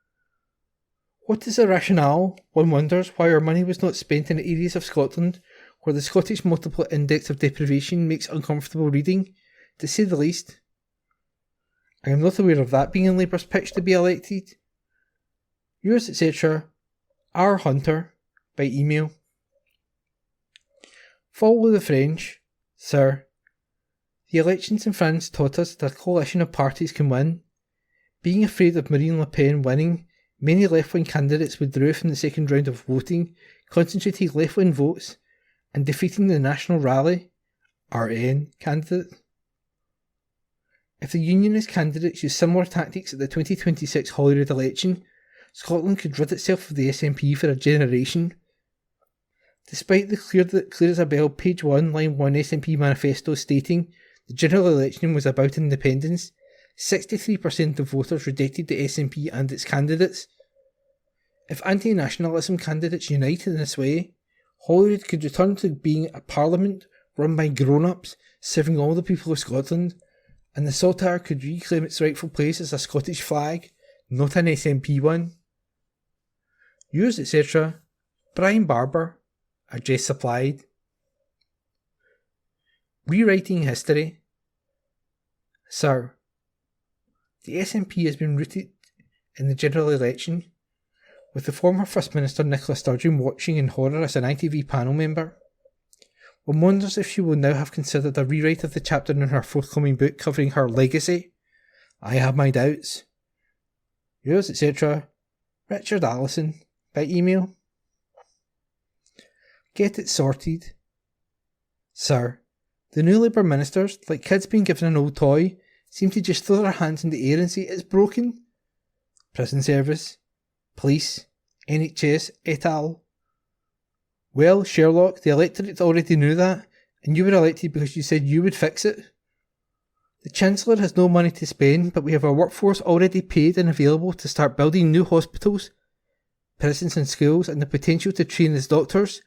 What is the rationale? One wonders why our money was not spent in areas of Scotland where the Scottish Multiple Index of Deprivation makes uncomfortable reading, to say the least. I am not aware of that being in Labour's pitch to be elected. Yours, etc., R. Hunter, by email. Follow the French, sir. The elections in France taught us that a coalition of parties can win. Being afraid of Marine Le Pen winning, many left-wing candidates withdrew from the second round of voting, concentrating left-wing votes, and defeating the National Rally, RN, candidate. If the Unionist candidates used similar tactics at the 2026 Holyrood election, Scotland could rid itself of the SNP for a generation. Despite the clear as a bell page 1 line 1 SNP manifesto stating the general election was about independence, 63% of voters rejected the SNP and its candidates. If anti-nationalism candidates united in this way, Holyrood could return to being a parliament run by grown-ups serving all the people of Scotland, and the Saltire could reclaim its rightful place as a Scottish flag, not an SNP one. Yours, etc., Brian Barber, address supplied. Rewriting history. Sir, the SNP has been rooted in the general election, with the former First Minister Nicola Sturgeon watching in horror as an ITV panel member. One wonders if she will now have considered a rewrite of the chapter in her forthcoming book covering her legacy. I have my doubts. Yours, etc., Richard Allison, by email. Get it sorted. Sir, the new Labour ministers, like kids being given an old toy, seem to just throw their hands in the air and say it's broken. Prison service, police, NHS, et al. Well, Sherlock, the electorate already knew that, and you were elected because you said you would fix it. The Chancellor has no money to spend, but we have a workforce already paid and available to start building new hospitals, prisons and schools, and the potential to train as doctors,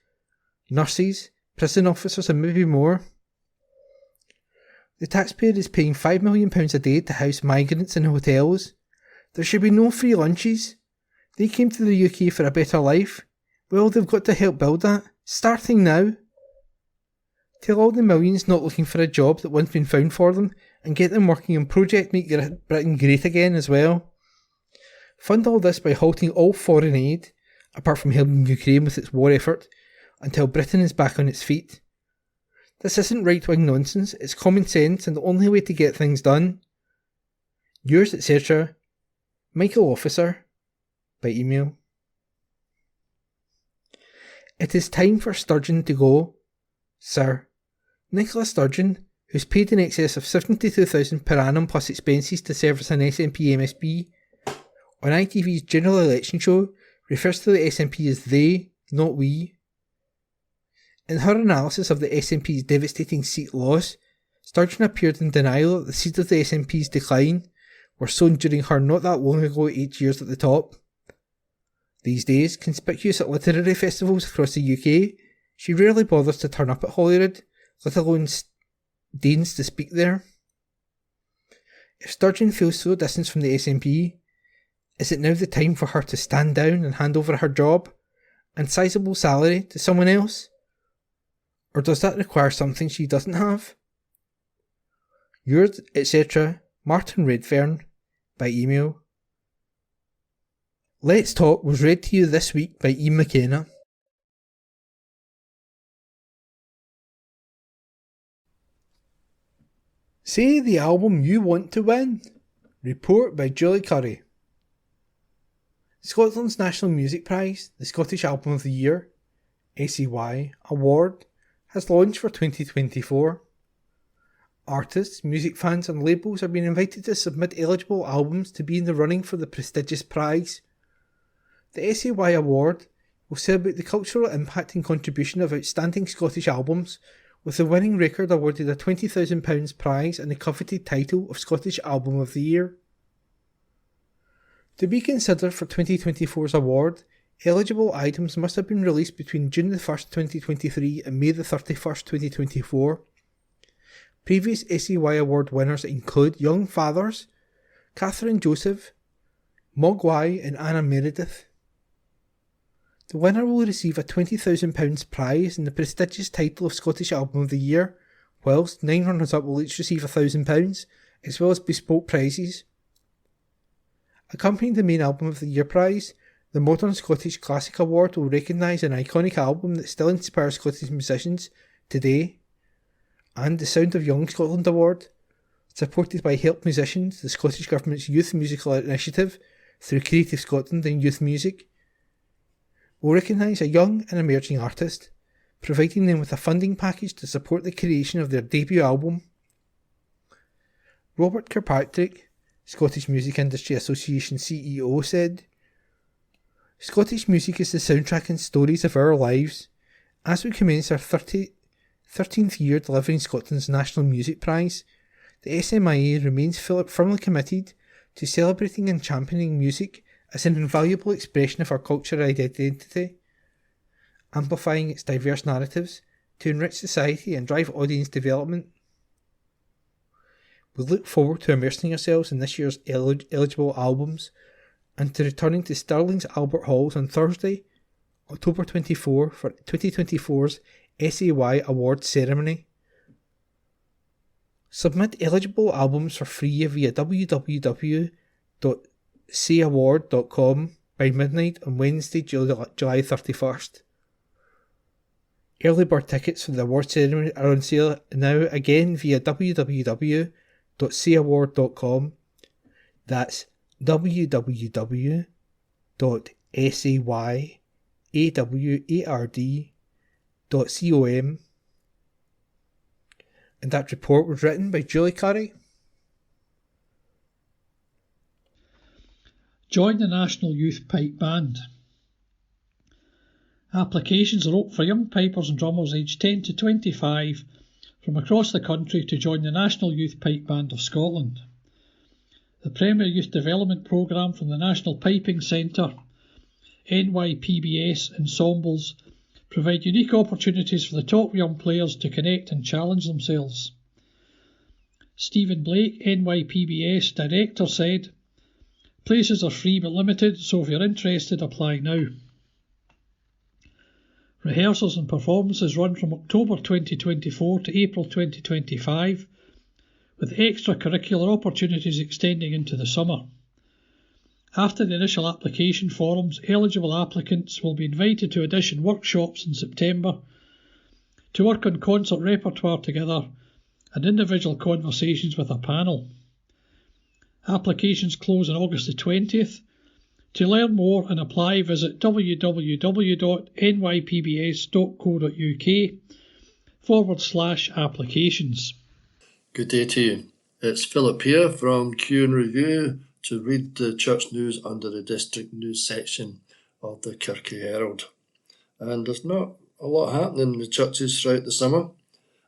nurses, prison officers and maybe more. The taxpayer is paying £5 million a day to house migrants in hotels. There should be no free lunches. They came to the UK for a better life. Well, they've got to help build that, starting now. Tell all the millions not looking for a job that once been found for them, and get them working on Project Make Britain Great Again as well. Fund all this by halting all foreign aid, apart from helping Ukraine with its war effort, until Britain is back on its feet. This isn't right-wing nonsense, it's common sense and the only way to get things done. Yours, etc., Michael Officer, by email. It is time for Sturgeon to go. Sir, Nicola Sturgeon, who's paid in excess of £72,000 per annum plus expenses to serve as an SNP MSP, on ITV's general election show refers to the SNP as they, not we. In her analysis of the SNP's devastating seat loss, Sturgeon appeared in denial that the seeds of the SNP's decline were sown during her not that long ago 8 years at the top. These days, conspicuous at literary festivals across the UK, she rarely bothers to turn up at Holyrood, let alone deigns to speak there. If Sturgeon feels so distant from the SNP, is it now the time for her to stand down and hand over her job and sizeable salary to someone else? Or does that require something she doesn't have? Yours, etc., Martin Redfern, by email. Let's Talk was read to you this week by Ian McKenna. Say the album you want to win. Report by Julie Curry. Scotland's National Music Prize, the Scottish Album of the Year, SAY, award, has launched for 2024. Artists, music fans and labels are being invited to submit eligible albums to be in the running for the prestigious prize. The SAY Award will celebrate the cultural impact and contribution of outstanding Scottish albums, with the winning record awarded a £20,000 prize and the coveted title of Scottish Album of the Year. To be considered for 2024's award, eligible items must have been released between June the 1st, 2023 and May the 31st, 2024. Previous SAY Award winners include Young Fathers, Catherine Joseph, Mogwai and Anna Meredith. The winner will receive a £20,000 prize and the prestigious title of Scottish Album of the Year, whilst 9 runners-up will each receive £1,000, as well as bespoke prizes. Accompanying the main Album of the Year prize, the Modern Scottish Classic Award will recognise an iconic album that still inspires Scottish musicians today, and the Sound of Young Scotland Award, supported by Help Musicians, the Scottish Government's youth musical initiative through Creative Scotland and Youth Music, will recognise a young and emerging artist, providing them with a funding package to support the creation of their debut album. Robert Kirkpatrick, Scottish Music Industry Association CEO, said, "Scottish music is the soundtrack and stories of our lives. As we commence our 13th year delivering Scotland's National Music Prize, the SMIA remains firmly committed to celebrating and championing music as an invaluable expression of our cultural identity, amplifying its diverse narratives to enrich society and drive audience development. We look forward to immersing ourselves in this year's eligible albums and to returning to Stirling's Albert Halls on Thursday, October 24 for 2024's SAY Awards ceremony. Submit eligible albums for free via www.sayaward.com by midnight on Wednesday, July 31st. Early bird tickets for the award ceremony are on sale now, again via www.sayaward.com. That's www.sayaward.com. And that report was written by Julie Curry. Join the National Youth Pipe Band. Applications are open for young pipers and drummers aged 10 to 25 from across the country to join the National Youth Pipe Band of Scotland. The Premier Youth Development Programme from the National Piping Centre, NYPBS ensembles provide unique opportunities for the top young players to connect and challenge themselves. Stephen Blake, NYPBS Director, said, "Places are free but limited, so if you're interested, apply now." Rehearsals and performances run from October 2024 to April 2025, with extracurricular opportunities extending into the summer. After the initial application forums, eligible applicants will be invited to audition workshops in September, to work on concert repertoire together, and individual conversations with a panel. Applications close on August the 20th. To learn more and apply, visit www.nypbs.co.uk/applications. Good day to you. It's Philip here from Q and Review to read the church news under the district news section of the Kirkintilloch Herald. And there's not a lot happening in the churches throughout the summer.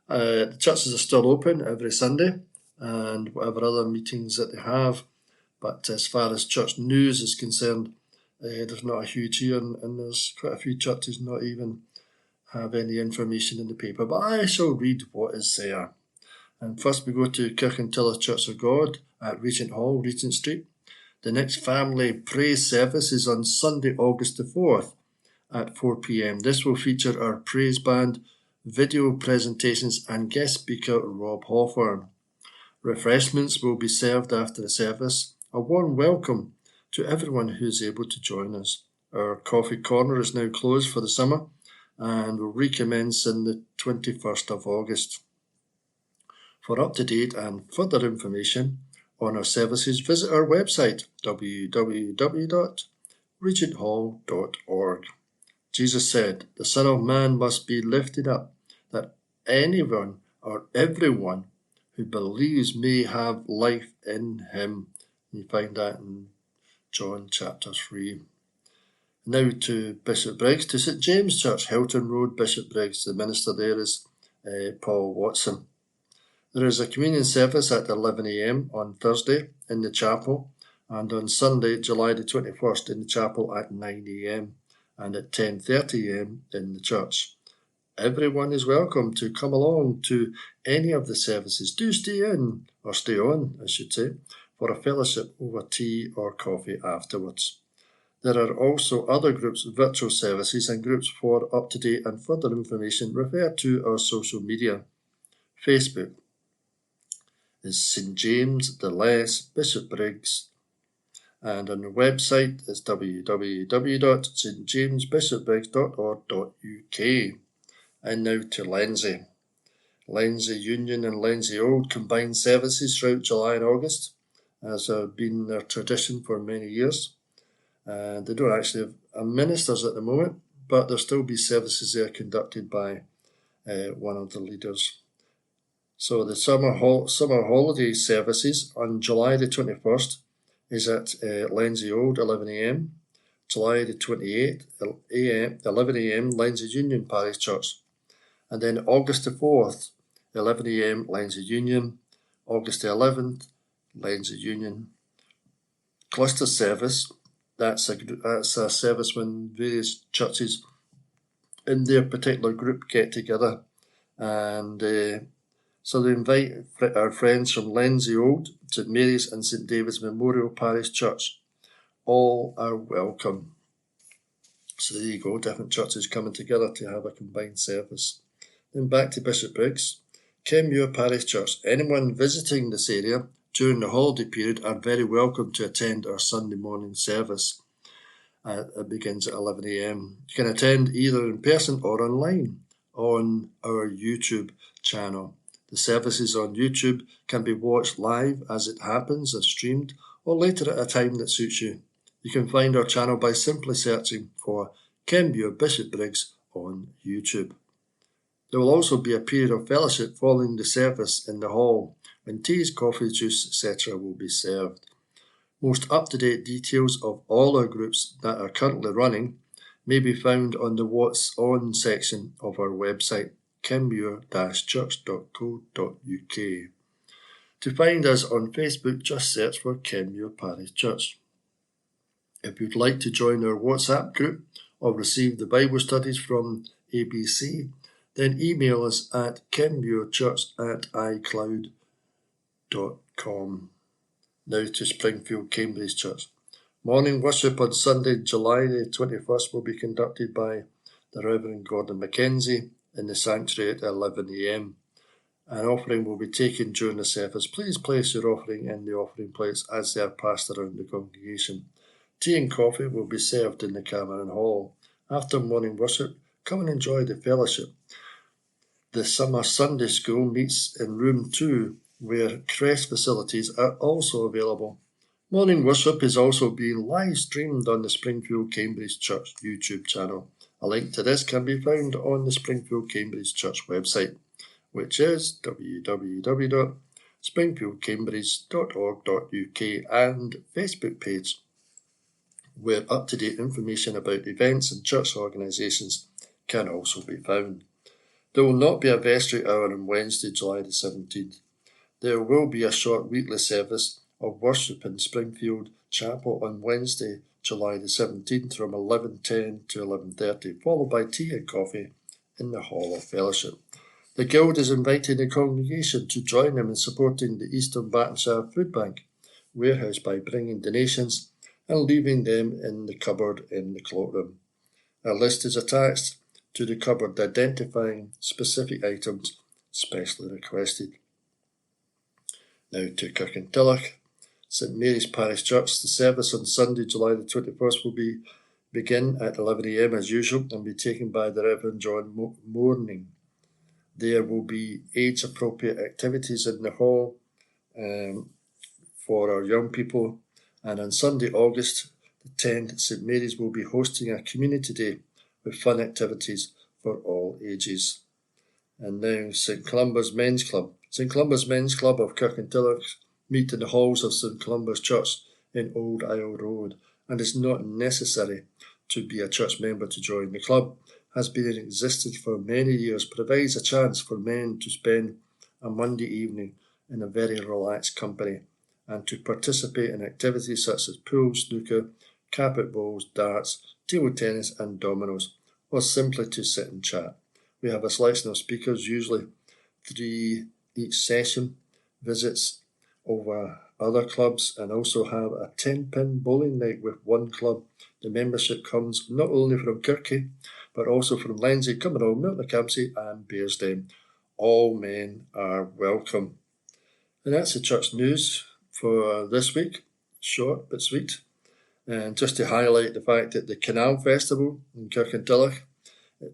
The churches are still open every Sunday and whatever other meetings that they have. But as far as church news is concerned, there's not a huge here, and there's quite a few churches not even have any information in the paper. But I shall read what is there. And first we go to Kirkintilloch Church of God at Regent Hall, Regent Street. The next family praise service is on Sunday, August the 4th at 4 p.m. This will feature our praise band, video presentations and guest speaker Rob Hawthorne. Refreshments will be served after the service. A warm welcome to everyone who is able to join us. Our coffee corner is now closed for the summer and will recommence on the 21st of August. For up-to-date and further information on our services, visit our website www.regenthall.org. Jesus said, "The Son of Man must be lifted up, that anyone or everyone who believes may have life in him." You find that in John chapter 3. Now to Bishopbriggs, to St James Church, Hilton Road, Bishopbriggs. The minister there is Paul Watson. There is a communion service at 11 a.m. on Thursday in the chapel, and on Sunday, July the 21st, in the chapel at 9 a.m. and at 10:30 a.m. in the church. Everyone is welcome to come along to any of the services. Do stay in, or stay on, I should say, for a fellowship over tea or coffee afterwards. There are also other groups, virtual services and groups for up-to-date and further information. Refer to our social media. Facebook is St James the Less Bishopbriggs, and on the website is www.stjamesbishopbriggs.org.uk. And now to Lenzie. Lenzie Union and Lenzie Old combined services throughout July and August, as has been their tradition for many years. They don't actually have ministers at the moment, but there'll still be services there conducted by one of the leaders. So the summer holiday services on July the 21st is at Lenzie Old, 11 a.m. July the 28th, 11 a.m. Lenzie Union Parish Church. And then August the 4th, 11 a.m. Lenzie Union. August the 11th, Lenzie Union. Cluster service, that's a service when various churches in their particular group get together. And so they invite our friends from Lenzie Old, St Mary's and St David's Memorial Parish Church. All are welcome. So there you go, different churches coming together to have a combined service. Then back to Bishopbriggs. Kenmure Parish Church. Anyone visiting this area during the holiday period are very welcome to attend our Sunday morning service. It begins at 11 a.m. You can attend either in person or online on our YouTube channel. The services on YouTube can be watched live as it happens or streamed, or later at a time that suits you. You can find our channel by simply searching for Kenmure Bishopbriggs on YouTube. There will also be a period of fellowship following the service in the hall, when teas, coffee, juice, etc. will be served. Most up-to-date details of all our groups that are currently running may be found on the What's On section of our website, kenmure-church.co.uk. To find us on Facebook, just search for Kenmure Parish Church. If you'd like to join our WhatsApp group or receive the Bible studies from ABC, then email us at kenmurechurch@icloud.com. Now to Springfield Cambridge Church. Morning worship on Sunday, July the 21st will be conducted by the Reverend Gordon Mackenzie in the sanctuary at 11 a.m. An offering will be taken during the service. Please place your offering in the offering plates as they are passed around the congregation. Tea and coffee will be served in the Cameron Hall. After morning worship, come and enjoy the fellowship. The Summer Sunday School meets in Room 2, where Crest facilities are also available. Morning worship is also being live streamed on the Springfield Cambridge Church YouTube channel. A link to this can be found on the Springfield Cambridge Church website, which is www.springfieldcambridge.org.uk, and Facebook page, where up-to-date information about events and church organisations can also be found. There will not be a vestry hour on Wednesday, July the 17th. There will be a short weekly service of worship in Springfield Chapel on Wednesday, July the 17th from 11:10 to 11:30, followed by tea and coffee in the Hall of Fellowship. The Guild is inviting the congregation to join them in supporting the Eastern Bartonshire Food Bank warehouse by bringing donations and leaving them in the cupboard in the cloakroom. A list is attached to the cupboard identifying specific items specially requested. Now to Kirkintilloch, St Mary's Parish Church. The service on Sunday, July the 21st will begin at 11 a.m. as usual and be taken by the Reverend John Morning. There will be age-appropriate activities in the hall for our young people. And on Sunday, August the 10th, St Mary's will be hosting a community day with fun activities for all ages. And now St Columba's Men's Club. St Columba's Men's Club of Kirkintilloch meet in the halls of St Columba's Church in Old Isle Road, and it's not necessary to be a church member to join. The club has been in existence for many years, provides a chance for men to spend a Monday evening in a very relaxed company and to participate in activities such as pool, snooker, carpet bowls, darts, table tennis and dominoes, or simply to sit and chat. We have a selection of speakers, usually 3 each session, visits over other clubs, and also have a 10-pin bowling night with one club The membership comes not only from Kirky, but also from Lenzie, Cumbernauld, Milton-Campsie and Bearsden. All men are welcome. And that's the church news for this week. Short but sweet. And just to highlight the fact that the Canal Festival in Kirkintilloch,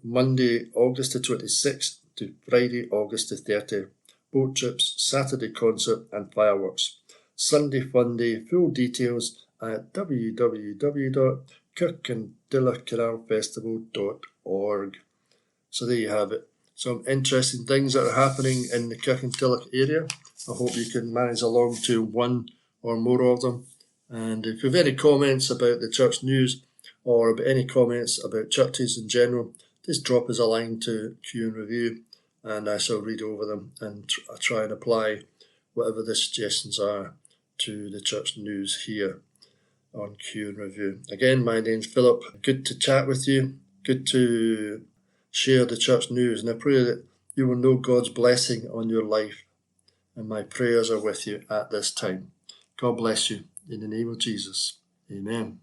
Monday, August the 26th to Friday, August the 30th. Boat trips, Saturday concert and fireworks. Sunday fun day, full details at www.kirkintillochcanalfestival.org. So there you have it. Some interesting things that are happening in the Kirkintilloch area. I hope you can manage along to one or more of them. And if you have any comments about the church news or any comments about churches in general, just drop us a line to Q and Review and I shall read over them and try and apply whatever the suggestions are to the church news here on Q and Review. Again, my name's Philip. Good to chat with you. Good to share the church news. And I pray that you will know God's blessing on your life. And my prayers are with you at this time. God bless you. In the name of Jesus. Amen.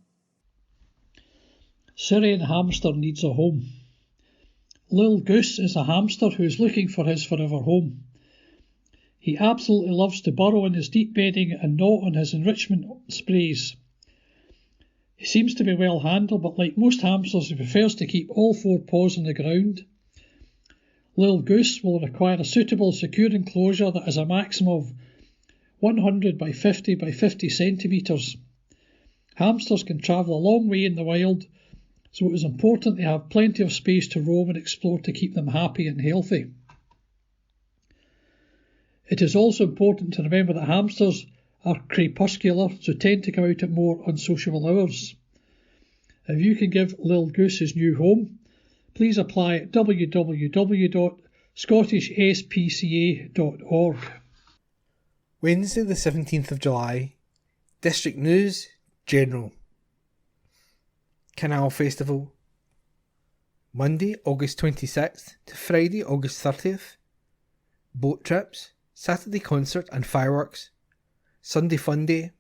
Syrian hamster needs a home. Lil Goose is a hamster who is looking for his forever home. He absolutely loves to burrow in his deep bedding and gnaw on his enrichment sprays. He seems to be well handled, but like most hamsters, he prefers to keep all four paws on the ground. Lil Goose will require a suitable, secure enclosure that has a maximum of 100 by 50 by 50 centimetres. Hamsters can travel a long way in the wild, so it is important they have plenty of space to roam and explore to keep them happy and healthy. It is also important to remember that hamsters are crepuscular, so tend to come out at more unsociable hours. If you can give Lil Goose his new home, please apply at www.scottishspca.org. Wednesday the 17th of July. District News General. Canal Festival. Monday, August 26th to Friday, August 30th. Boat trips, Saturday concert and fireworks. Sunday fun day.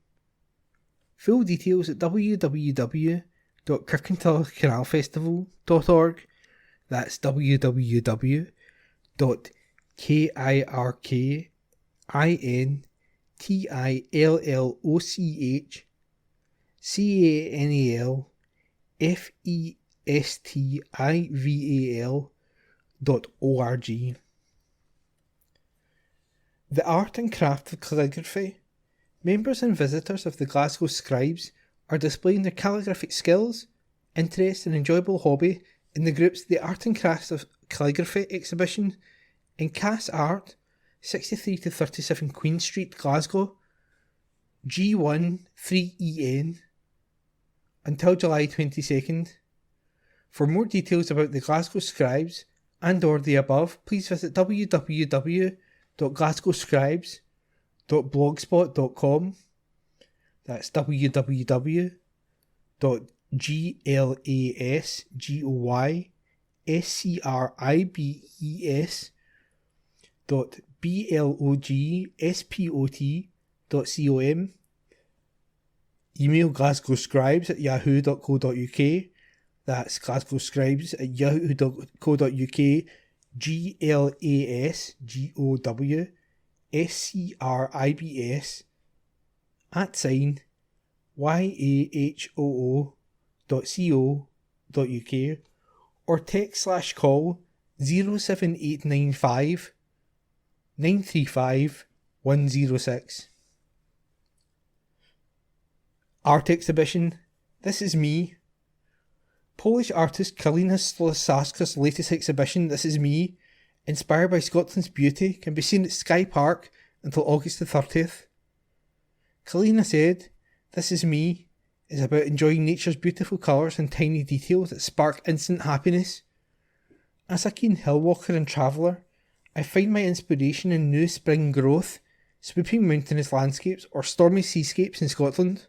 Full details at www.kirkintillochcanalfestival.org. That's www.kirkintillochcanalfestival.org. The art and craft of calligraphy. Members and visitors of the Glasgow Scribes are displaying their calligraphic skills, interest and enjoyable hobby in the group's The Art and Crafts of Calligraphy exhibition in Cass Art, 63 to 37 Queen Street, Glasgow, G1 3EN, until July 22nd. For more details about the Glasgow Scribes and or the above, please visit www.glasgowscribes.blogspot.com. That's www.glasgowscribes.blogspot.com. Email glasgowscribes@yahoo.co.uk. That's glasgowscribes@yahoo.co.uk. GLASGOWSCRIBS @yahoo.co.uk or text/call 07895 935 106. Art exhibition This Is Me. Polish artist Kalina Slosowska's latest exhibition, This Is Me, inspired by Scotland's beauty, can be seen at Sky Park until August the 30th. Kalina said, This Is Me is about enjoying nature's beautiful colours and tiny details that spark instant happiness. As a keen hill walker and traveller, I find my inspiration in new spring growth, sweeping mountainous landscapes or stormy seascapes in Scotland.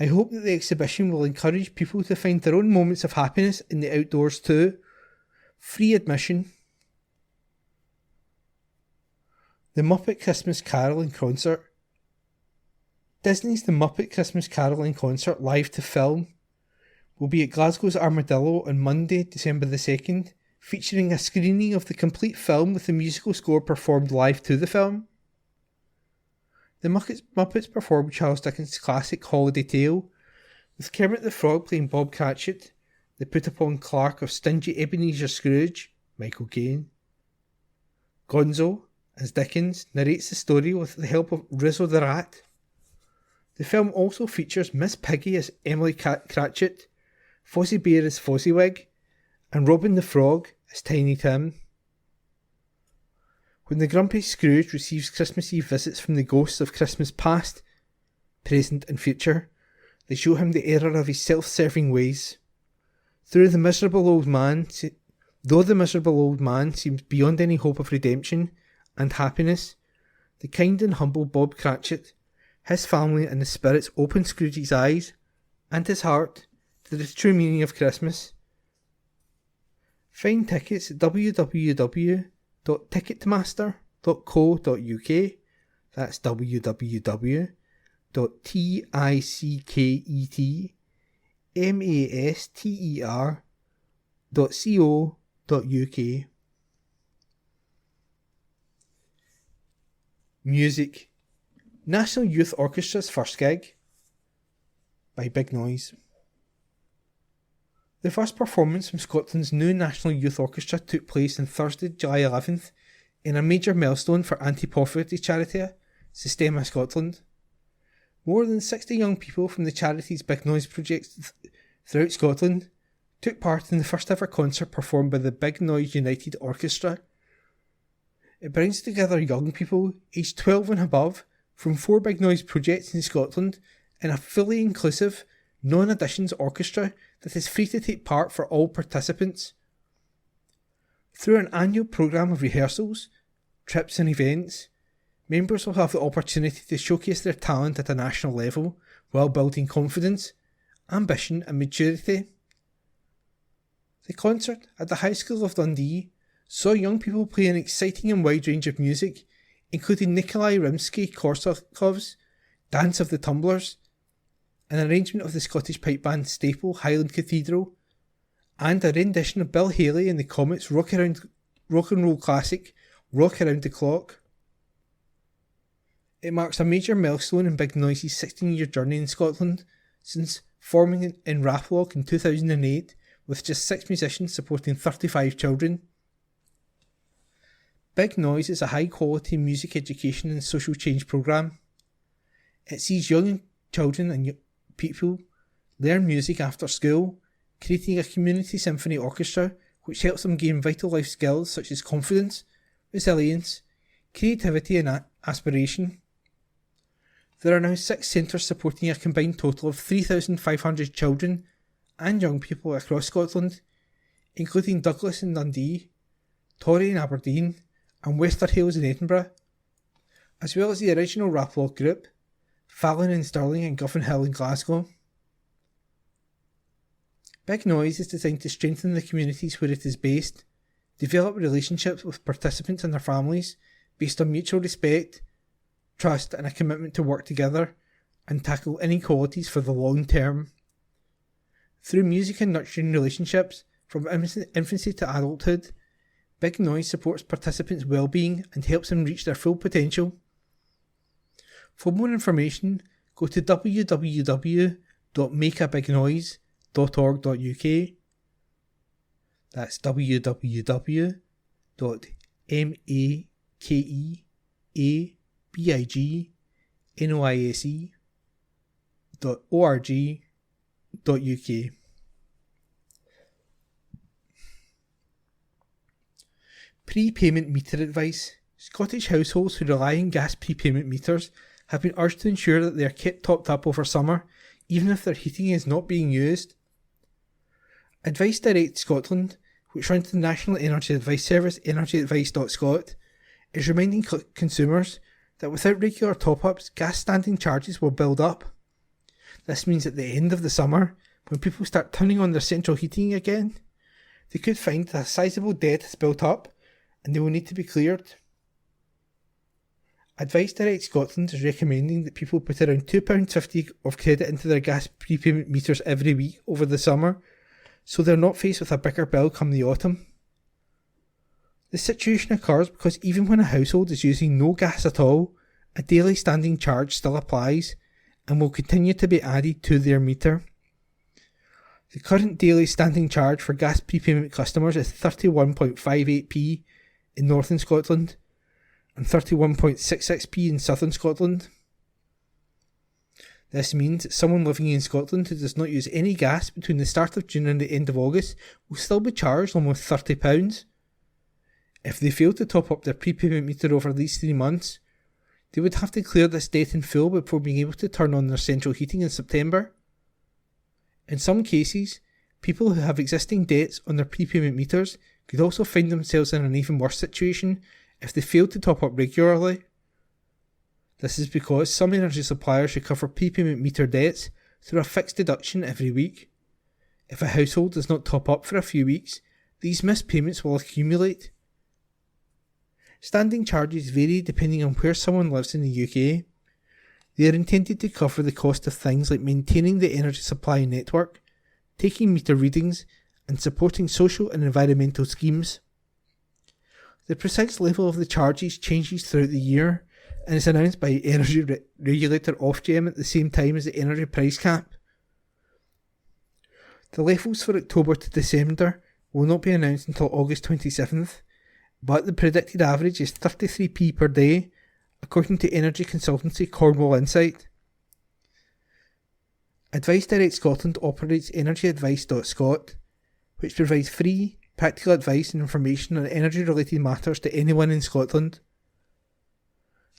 I hope that the exhibition will encourage people to find their own moments of happiness in the outdoors too. Free admission. The Muppet Christmas Carol in concert. Disney's The Muppet Christmas Carol in concert live to film will be at Glasgow's Armadillo on Monday, December the 2nd, featuring a screening of the complete film with the musical score performed live to the film. The Muppets performed Charles Dickens' classic Holiday Tale, with Kermit the Frog playing Bob Cratchit, the put-upon clerk of stingy Ebenezer Scrooge, Michael Caine. Gonzo, as Dickens, narrates the story with the help of Rizzo the Rat. The film also features Miss Piggy as Emily Cratchit, Fozzie Bear as Fozziewig, and Robin the Frog as Tiny Tim. When the grumpy Scrooge receives Christmas Eve visits from the ghosts of Christmas past, present and future, they show him the error of his self-serving ways. Though the miserable old man seems beyond any hope of redemption and happiness, the kind and humble Bob Cratchit, his family and his spirits open Scrooge's eyes and his heart to the true meaning of Christmas. Find tickets at www.ticketmaster.co.uk. That's www.ticketmaster.co.uk. Music. National Youth Orchestra's first gig by Big Noise. The first performance from Scotland's new National Youth Orchestra took place on Thursday, July 11th, in a major milestone for anti-poverty charity Systema Scotland. More than 60 young people from the charity's Big Noise projects throughout Scotland took part in the first ever concert performed by the Big Noise United Orchestra. It brings together young people aged 12 and above from 4 Big Noise projects in Scotland in a fully inclusive, non-additions orchestra that is free to take part for all participants. Through an annual programme of rehearsals, trips and events, members will have the opportunity to showcase their talent at a national level while building confidence, ambition and maturity. The concert at the High School of Dundee saw young people play an exciting and wide range of music, including Nikolai Rimsky-Korsakov's Dance of the Tumblers, an arrangement of the Scottish pipe band staple Highland Cathedral, and a rendition of Bill Haley and the Comets' rock and roll classic Rock Around the Clock. It marks a major milestone in Big Noise's 16-year journey in Scotland, since forming in Raploch in 2008 with just 6 musicians supporting 35 children. Big Noise is a high-quality music education and social change programme. It sees young children and people learn music after school, creating a community symphony orchestra which helps them gain vital life skills such as confidence, resilience, creativity and aspiration. There are now 6 centres supporting a combined total of 3,500 children and young people across Scotland, including Douglas in Dundee, Torry in Aberdeen and Westerhales in Edinburgh, as well as the original Raploch group, Fallon in Stirling and Govanhill in Glasgow. Big Noise is designed to strengthen the communities where it is based, develop relationships with participants and their families based on mutual respect, trust and a commitment to work together, and tackle inequalities for the long term. Through music and nurturing relationships from infancy to adulthood, Big Noise supports participants' well-being and helps them reach their full potential. For more information, go to www.makeabignoise.org.uk. That's www.makeabignoise.org.uk. Prepayment meter advice. Scottish households who rely on gas prepayment meters have been urged to ensure that they are kept topped up over summer, even if their heating is not being used. Advice Direct Scotland, which runs the National Energy Advice Service energyadvice.scot, is reminding consumers that without regular top-ups, gas standing charges will build up. This means at the end of the summer, when people start turning on their central heating again, they could find that a sizable debt has built up and they will need to be cleared. Advice Direct Scotland is recommending that people put around £2.50 of credit into their gas prepayment meters every week over the summer, so they're not faced with a bigger bill come the autumn. This situation occurs because even when a household is using no gas at all, a daily standing charge still applies and will continue to be added to their meter. The current daily standing charge for gas prepayment customers is 31.58p in Northern Scotland and 31.66p in Southern Scotland. This means that someone living in Scotland who does not use any gas between the start of June and the end of August will still be charged almost £30. If they fail to top up their prepayment meter over these 3 months, they would have to clear this debt in full before being able to turn on their central heating in September. In some cases, people who have existing debts on their prepayment meters could also find themselves in an even worse situation if they fail to top up regularly. This is because some energy suppliers recover prepayment meter debts through a fixed deduction every week. If a household does not top up for a few weeks, these missed payments will accumulate. Standing charges vary depending on where someone lives in the UK. They are intended to cover the cost of things like maintaining the energy supply network, taking meter readings, and supporting social and environmental schemes. The precise level of the charges changes throughout the year and is announced by energy regulator Ofgem at the same time as the energy price cap. The levels for October to December will not be announced until August 27th, but the predicted average is 33p per day, according to energy consultancy Cornwall Insight. Advice Direct Scotland operates energyadvice.scot, which provides free, practical advice and information on energy-related matters to anyone in Scotland.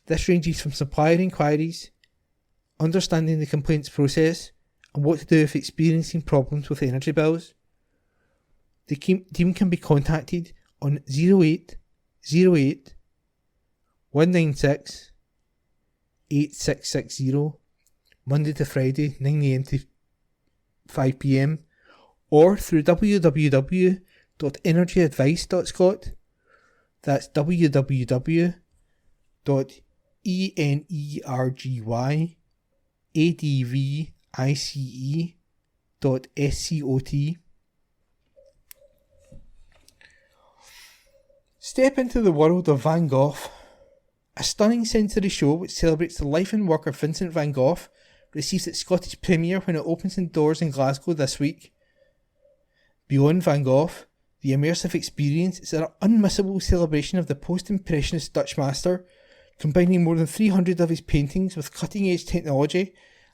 This ranges from supplier inquiries, understanding the complaints process, and what to do if experiencing problems with energy bills. The team can be contacted on 0808 196 8660 Monday to Friday 9am to 5pm or through www.energyadvice.scot. That's www.energyadvice.scot. Step into the world of Van Gogh. A stunning sensory show which celebrates the life and work of Vincent van Gogh receives its Scottish premiere when it opens indoors in Glasgow this week. Beyond Van Gogh, the immersive experience is an unmissable celebration of the post-impressionist Dutch master, combining more than 300 of his paintings with cutting-edge technology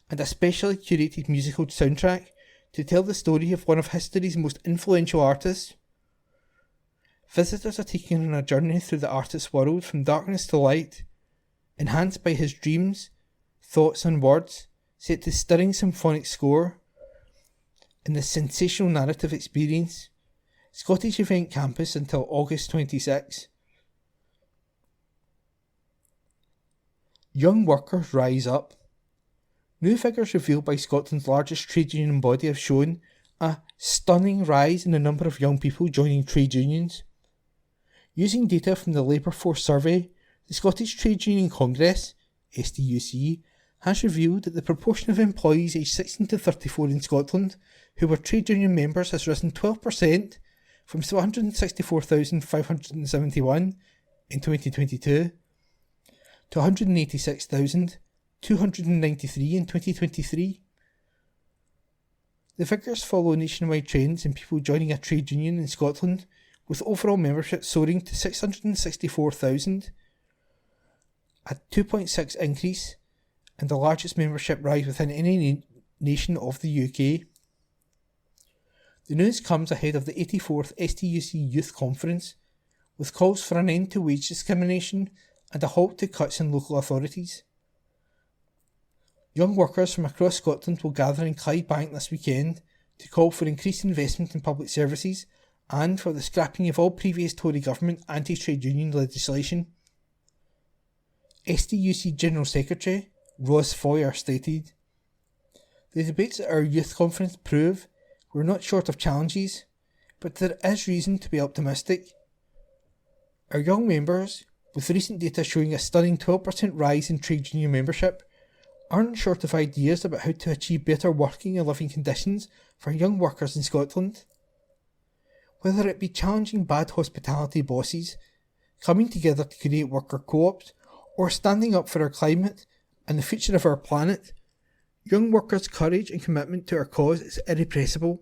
and a specially curated musical soundtrack to tell the story of one of history's most influential artists. Visitors are taken on a journey through the artist's world from darkness to light, enhanced by his dreams, thoughts and words, set to stirring symphonic score, and the sensational narrative experience. Scottish Event Campus until August 26. Young workers rise up. New figures revealed by Scotland's largest trade union body have shown a stunning rise in the number of young people joining trade unions. Using data from the Labour Force Survey, the Scottish Trade Union Congress, STUC, has revealed that the proportion of employees aged 16 to 34 in Scotland who were trade union members has risen 12% from 164,571 in 2022 to 186,293 in 2023. The figures follow nationwide trends in people joining a trade union in Scotland, with overall membership soaring to 664,000, a 2.6 increase and the largest membership rise within any nation of the UK. The news comes ahead of the 84th STUC Youth Conference, with calls for an end to wage discrimination and a halt to cuts in local authorities. Young workers from across Scotland will gather in Clydebank this weekend to call for increased investment in public services and for the scrapping of all previous Tory government anti-trade union legislation. STUC General Secretary Ros Foyer stated, "The debates at our youth conference prove we're not short of challenges, but there is reason to be optimistic. Our young members, with recent data showing a stunning 12% rise in trade union membership, aren't short of ideas about how to achieve better working and living conditions for young workers in Scotland. Whether it be challenging bad hospitality bosses, coming together to create worker co-ops, or standing up for our climate and the future of our planet, young workers' courage and commitment to our cause is irrepressible.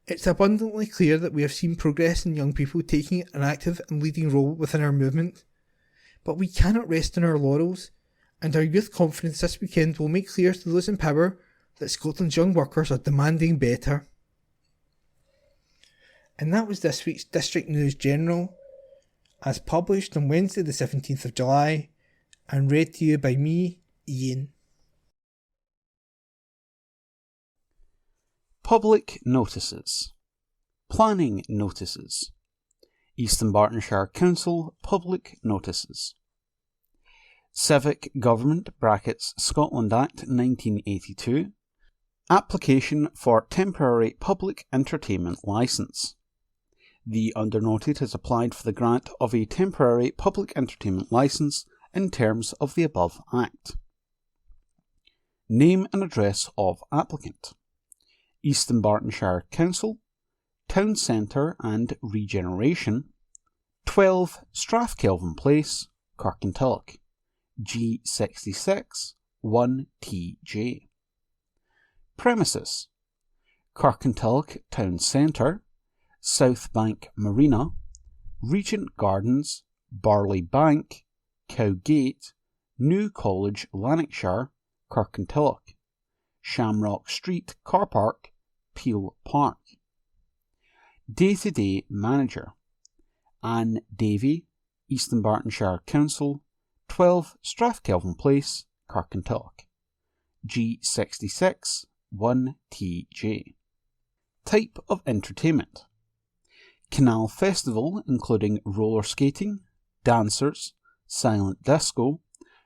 It's abundantly clear that we have seen progress in young people taking an active and leading role within our movement. But we cannot rest on our laurels, and our youth conference this weekend will make clear to those in power that Scotland's young workers are demanding better. And that was this week's District News General, as published on Wednesday the 17th of July, and read to you by me, Ian. Public notices. Planning notices. East Dunbartonshire Council public notices. Civic Government (Scotland Act 1982). Application for temporary public entertainment licence. The undernoted has applied for the grant of a temporary public entertainment licence in terms of the above Act. Name and address of applicant. East Dunbartonshire Council, Town Centre and Regeneration, 12 Strathkelvin Place, Kirkintilloch, G66 1TJ. Premises: Kirkintilloch Town Centre, South Bank Marina, Regent Gardens, Barley Bank, Cowgate, New College, Lanarkshire, Kirkintilloch, Shamrock Street Car Park, Peel Park. Day-to-day Manager: Anne Davy, East Dunbartonshire Council, 12 Strathkelvin Place, Kirkintilloch, G66 1TJ. Type of entertainment: Canal Festival including roller skating, dancers, silent disco,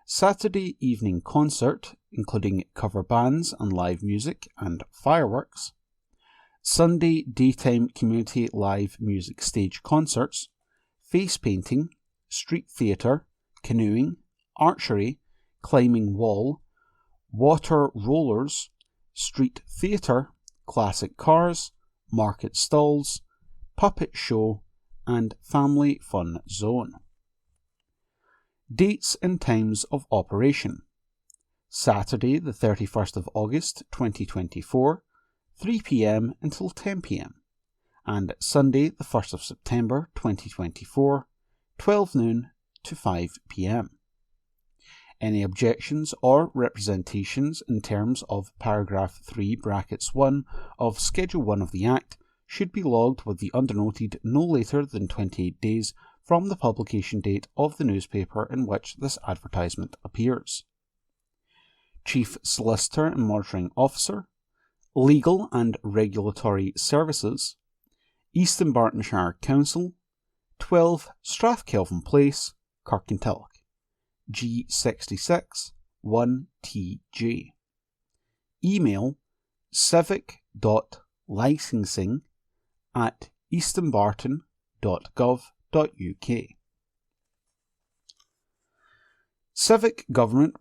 Saturday evening concert including cover bands and live music and fireworks, Sunday daytime community live music stage concerts, face painting, street theatre, canoeing, archery, climbing wall, water rollers, street theatre, classic cars, market stalls, puppet show, and family fun zone. Dates and times of operation: Saturday the 31st of August 2024, 3 p.m. until 10 p.m, and Sunday the 1st of September 2024, 12 noon to 5 p.m. Any objections or representations in terms of paragraph 3 brackets 1 of Schedule 1 of the Act should be logged with the undernoted no later than 28 days from the publication date of the newspaper in which this advertisement appears. Chief Solicitor and Monitoring Officer, Legal and Regulatory Services, East Dunbartonshire Council, 12 Strathkelvin Place, Kirkintilloch, G66 1TJ. Email civic.licensing@eastdunbarton.gov.uk. Civic Government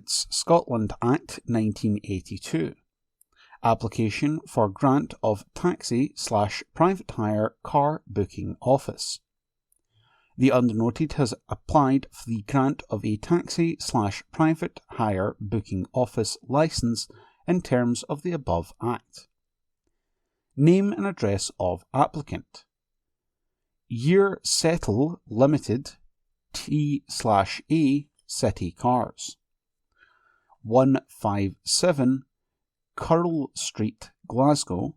(Scotland Act 1982). Application for grant of taxi/private hire car booking office. The undernoted has applied for the grant of a taxi/private hire booking office licence in terms of the above Act. Name and address of applicant. Year Settle Limited, T/A City Cars, 157 Curl Street, Glasgow,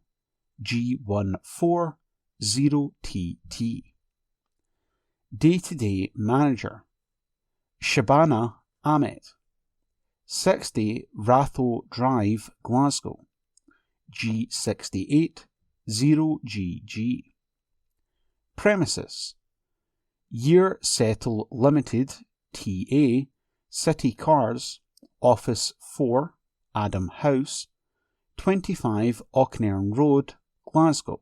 G140TT. Day-to-day Manager: Shabana Ahmed, 60 Ratho Drive, Glasgow, G68 0GG. Premises: Year Settle Limited, TA, City Cars, Office 4, Adam House, 25 Auchnairn Road, Glasgow,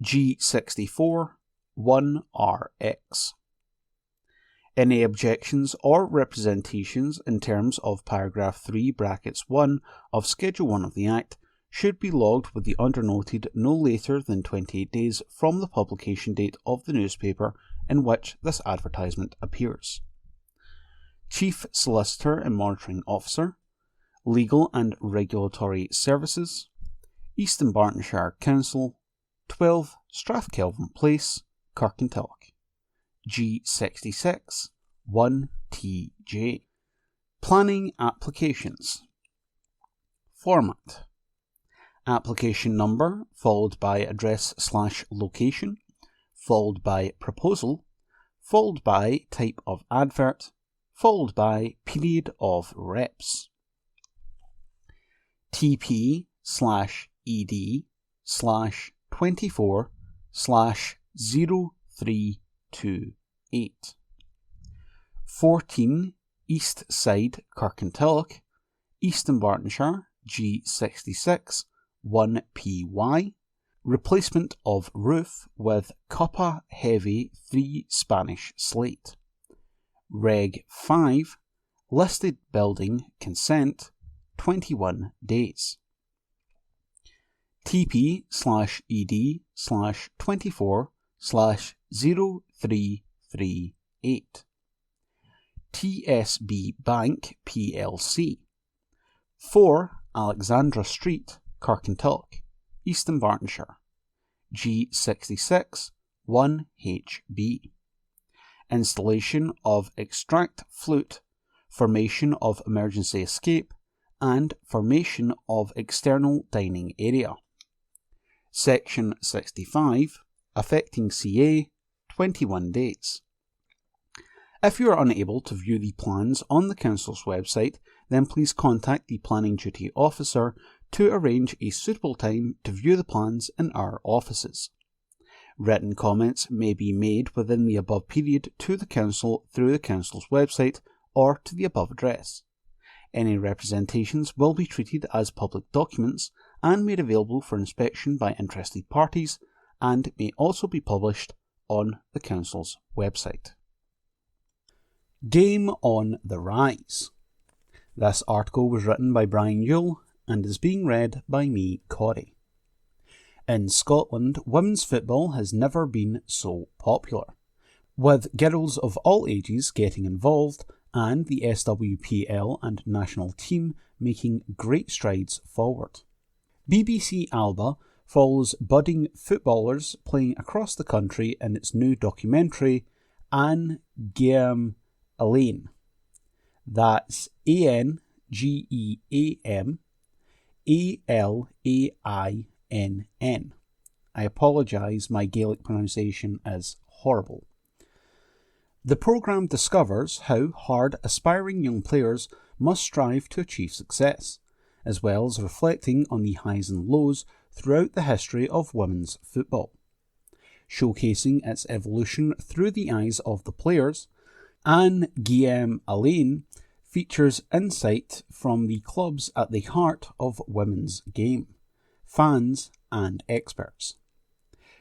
G64 1RX. Any objections or representations in terms of paragraph 3 brackets 1 of Schedule 1 of the Act should be logged with the undernoted no later than 28 days from the publication date of the newspaper in which this advertisement appears. Chief Solicitor and Monitoring Officer, Legal and Regulatory Services, East Bartonshire Council, 12 Strathkelvin Place, Kirkintilloch. G66 1TJ. Planning applications. Format: application number followed by address/location, followed by proposal, followed by type of advert, followed by period of reps. TP/ED/24/0328. 14 East Side Kirkintilloch, Eastern Bartonshire, G66 1PY. Replacement of roof with copper heavy 3 Spanish slate. Reg 5. Listed building consent 21 days. TP/ED/24/0338. TSB Bank plc. 4 Alexandra Street, Kirkintilloch, Eastern Bartonshire, G66 1HB. Installation of extract flute, formation of emergency escape, and formation of external dining area. Section 65, affecting CA, 21 days. If you are unable to view the plans on the Council's website, then please contact the Planning Duty Officer to arrange a suitable time to view the plans in our offices. Written comments may be made within the above period to the Council through the Council's website or to the above address. Any representations will be treated as public documents and made available for inspection by interested parties, and may also be published on the Council's website. Game on the Rise. This article was written by Brian Yule and is being read by me, Corey. In Scotland, women's football has never been so popular, with girls of all ages getting involved and the SWPL and national team making great strides forward. BBC Alba follows budding footballers playing across the country in its new documentary, An Geam Alain. That's ANGEAM ALAINN. I apologise, my Gaelic pronunciation is horrible. The programme discovers how hard aspiring young players must strive to achieve success, as well as reflecting on the highs and lows throughout the history of women's football. Showcasing its evolution through the eyes of the players, An Geam Alain features insight from the clubs at the heart of women's game, fans and experts.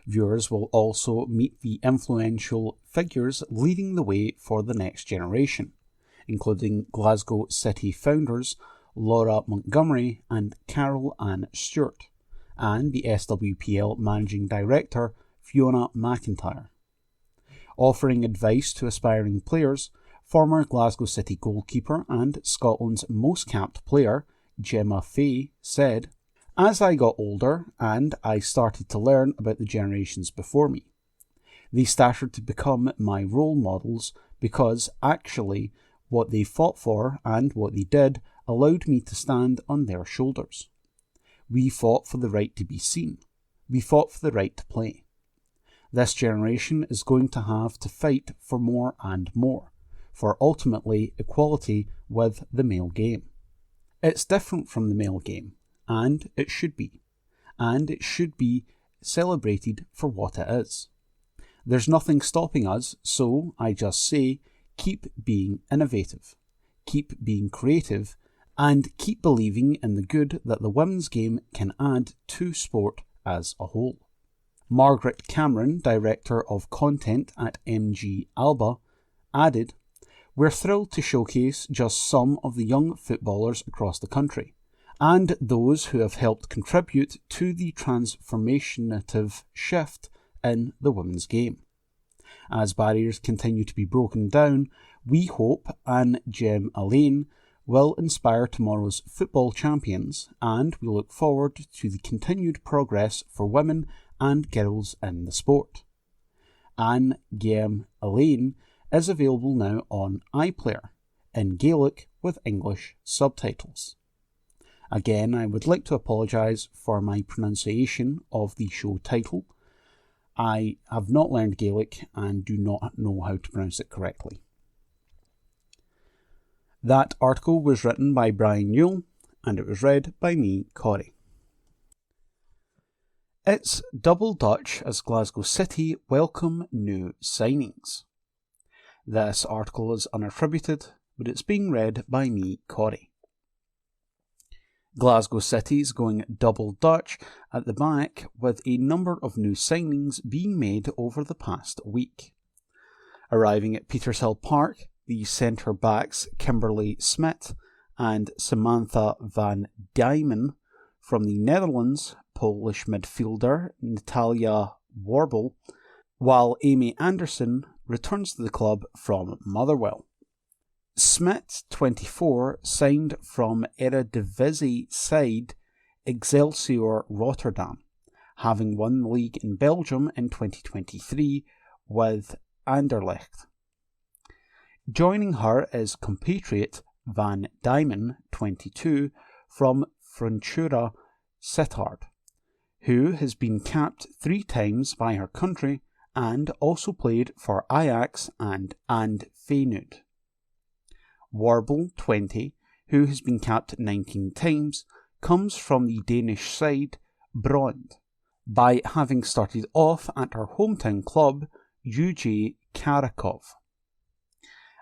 Viewers will also meet the influential figures leading the way for the next generation, including Glasgow City founders Laura Montgomery and Carol Ann Stewart, and the SWPL Managing Director Fiona McIntyre. Offering advice to aspiring players, former Glasgow City goalkeeper and Scotland's most capped player, Gemma Fay, said, "As I got older and I started to learn about the generations before me, they started to become my role models because actually what they fought for and what they did allowed me to stand on their shoulders. We fought for the right to be seen. We fought for the right to play. This generation is going to have to fight for more and more, for ultimately equality with the male game. It's different from the male game, and it should be celebrated for what it is. There's nothing stopping us, so I just say, keep being innovative, keep being creative, and keep believing in the good that the women's game can add to sport as a whole." Margaret Cameron, Director of Content at MG Alba, added, We're thrilled to showcase just some of the young footballers across the country, and those who have helped contribute to the transformative shift in the women's game. As barriers continue to be broken down, we hope Anne Gem Elaine will inspire tomorrow's football champions, and we look forward to the continued progress for women and girls in the sport. Anne Gem Elaine is available now on iPlayer, in Gaelic with English subtitles. Again, I would like to apologise for my pronunciation of the show title. I have not learned Gaelic and do not know how to pronounce it correctly. That article was written by Brian Newell and it was read by me, Corey. It's double Dutch as Glasgow City welcome new signings. This article is unattributed, but it's being read by me, Corey. Glasgow City is going double Dutch at the back with a number of new signings being made over the past week. Arriving at Petershill Park, the centre-backs Kimberly Smit and Samantha van Diemen from the Netherlands, Polish midfielder Natalia Warble, while Amy Anderson returns to the club from Motherwell. Smit, 24, signed from Eredivisie side Excelsior Rotterdam, having won the league in Belgium in 2023 with Anderlecht. Joining her is compatriot Van Diemen, 22, from Frontura Sittard, who has been capped 3 times by her country and also played for Ajax and Feyenoord. Warble, 20, who has been capped 19 times, comes from the Danish side Brøndby, by having started off at her hometown club UJ Kraków.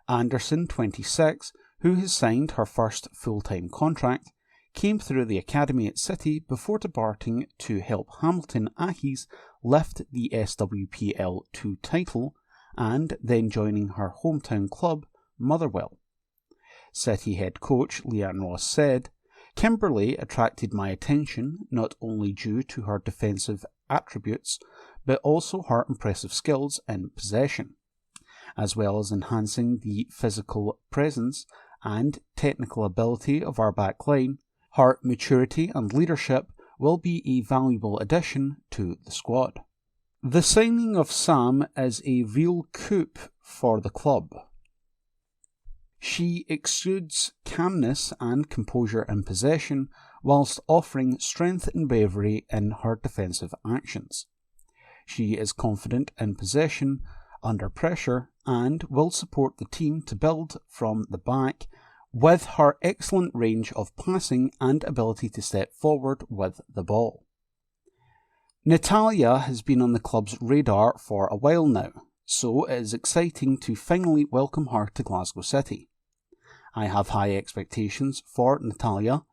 Anderson, 26, who has signed her first full-time contract, came through the academy at City before departing to help Hamilton Accies lift the SWPL 2 title and then joining her hometown club Motherwell. City head coach Leanne Ross said, "Kimberly attracted my attention not only due to her defensive attributes but also her impressive skills in possession, as well as enhancing the physical presence and technical ability of our back line. Her maturity and leadership will be a valuable addition to the squad." The signing of Sam is a real coup for the club. She exudes calmness and composure in possession, whilst offering strength and bravery in her defensive actions. She is confident in possession, under pressure, and will support the team to build from the back, with her excellent range of passing and ability to step forward with the ball. Natalia has been on the club's radar for a while now, so it is exciting to finally welcome her to Glasgow City. I have high expectations for Natalia.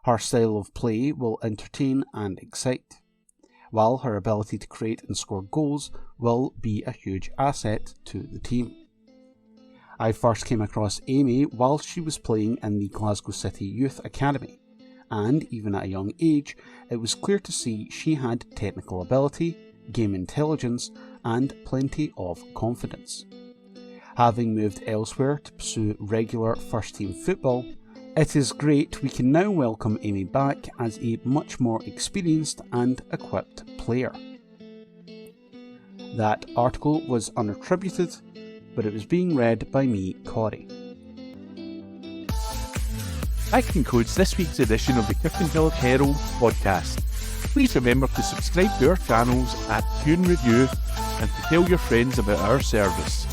Her style of play will entertain and excite, while her ability to create and score goals will be a huge asset to the team. I first came across Amy while she was playing in the Glasgow City Youth Academy, and even at a young age, it was clear to see she had technical ability, game intelligence, and plenty of confidence. Having moved elsewhere to pursue regular first-team football, it is great we can now welcome Amy back as a much more experienced and equipped player. That article was unattributed, but it was being read by me, Corey. That concludes this week's edition of the Kirkintilloch Herald podcast. Please remember to subscribe to our channels at Tune Review and to tell your friends about our service.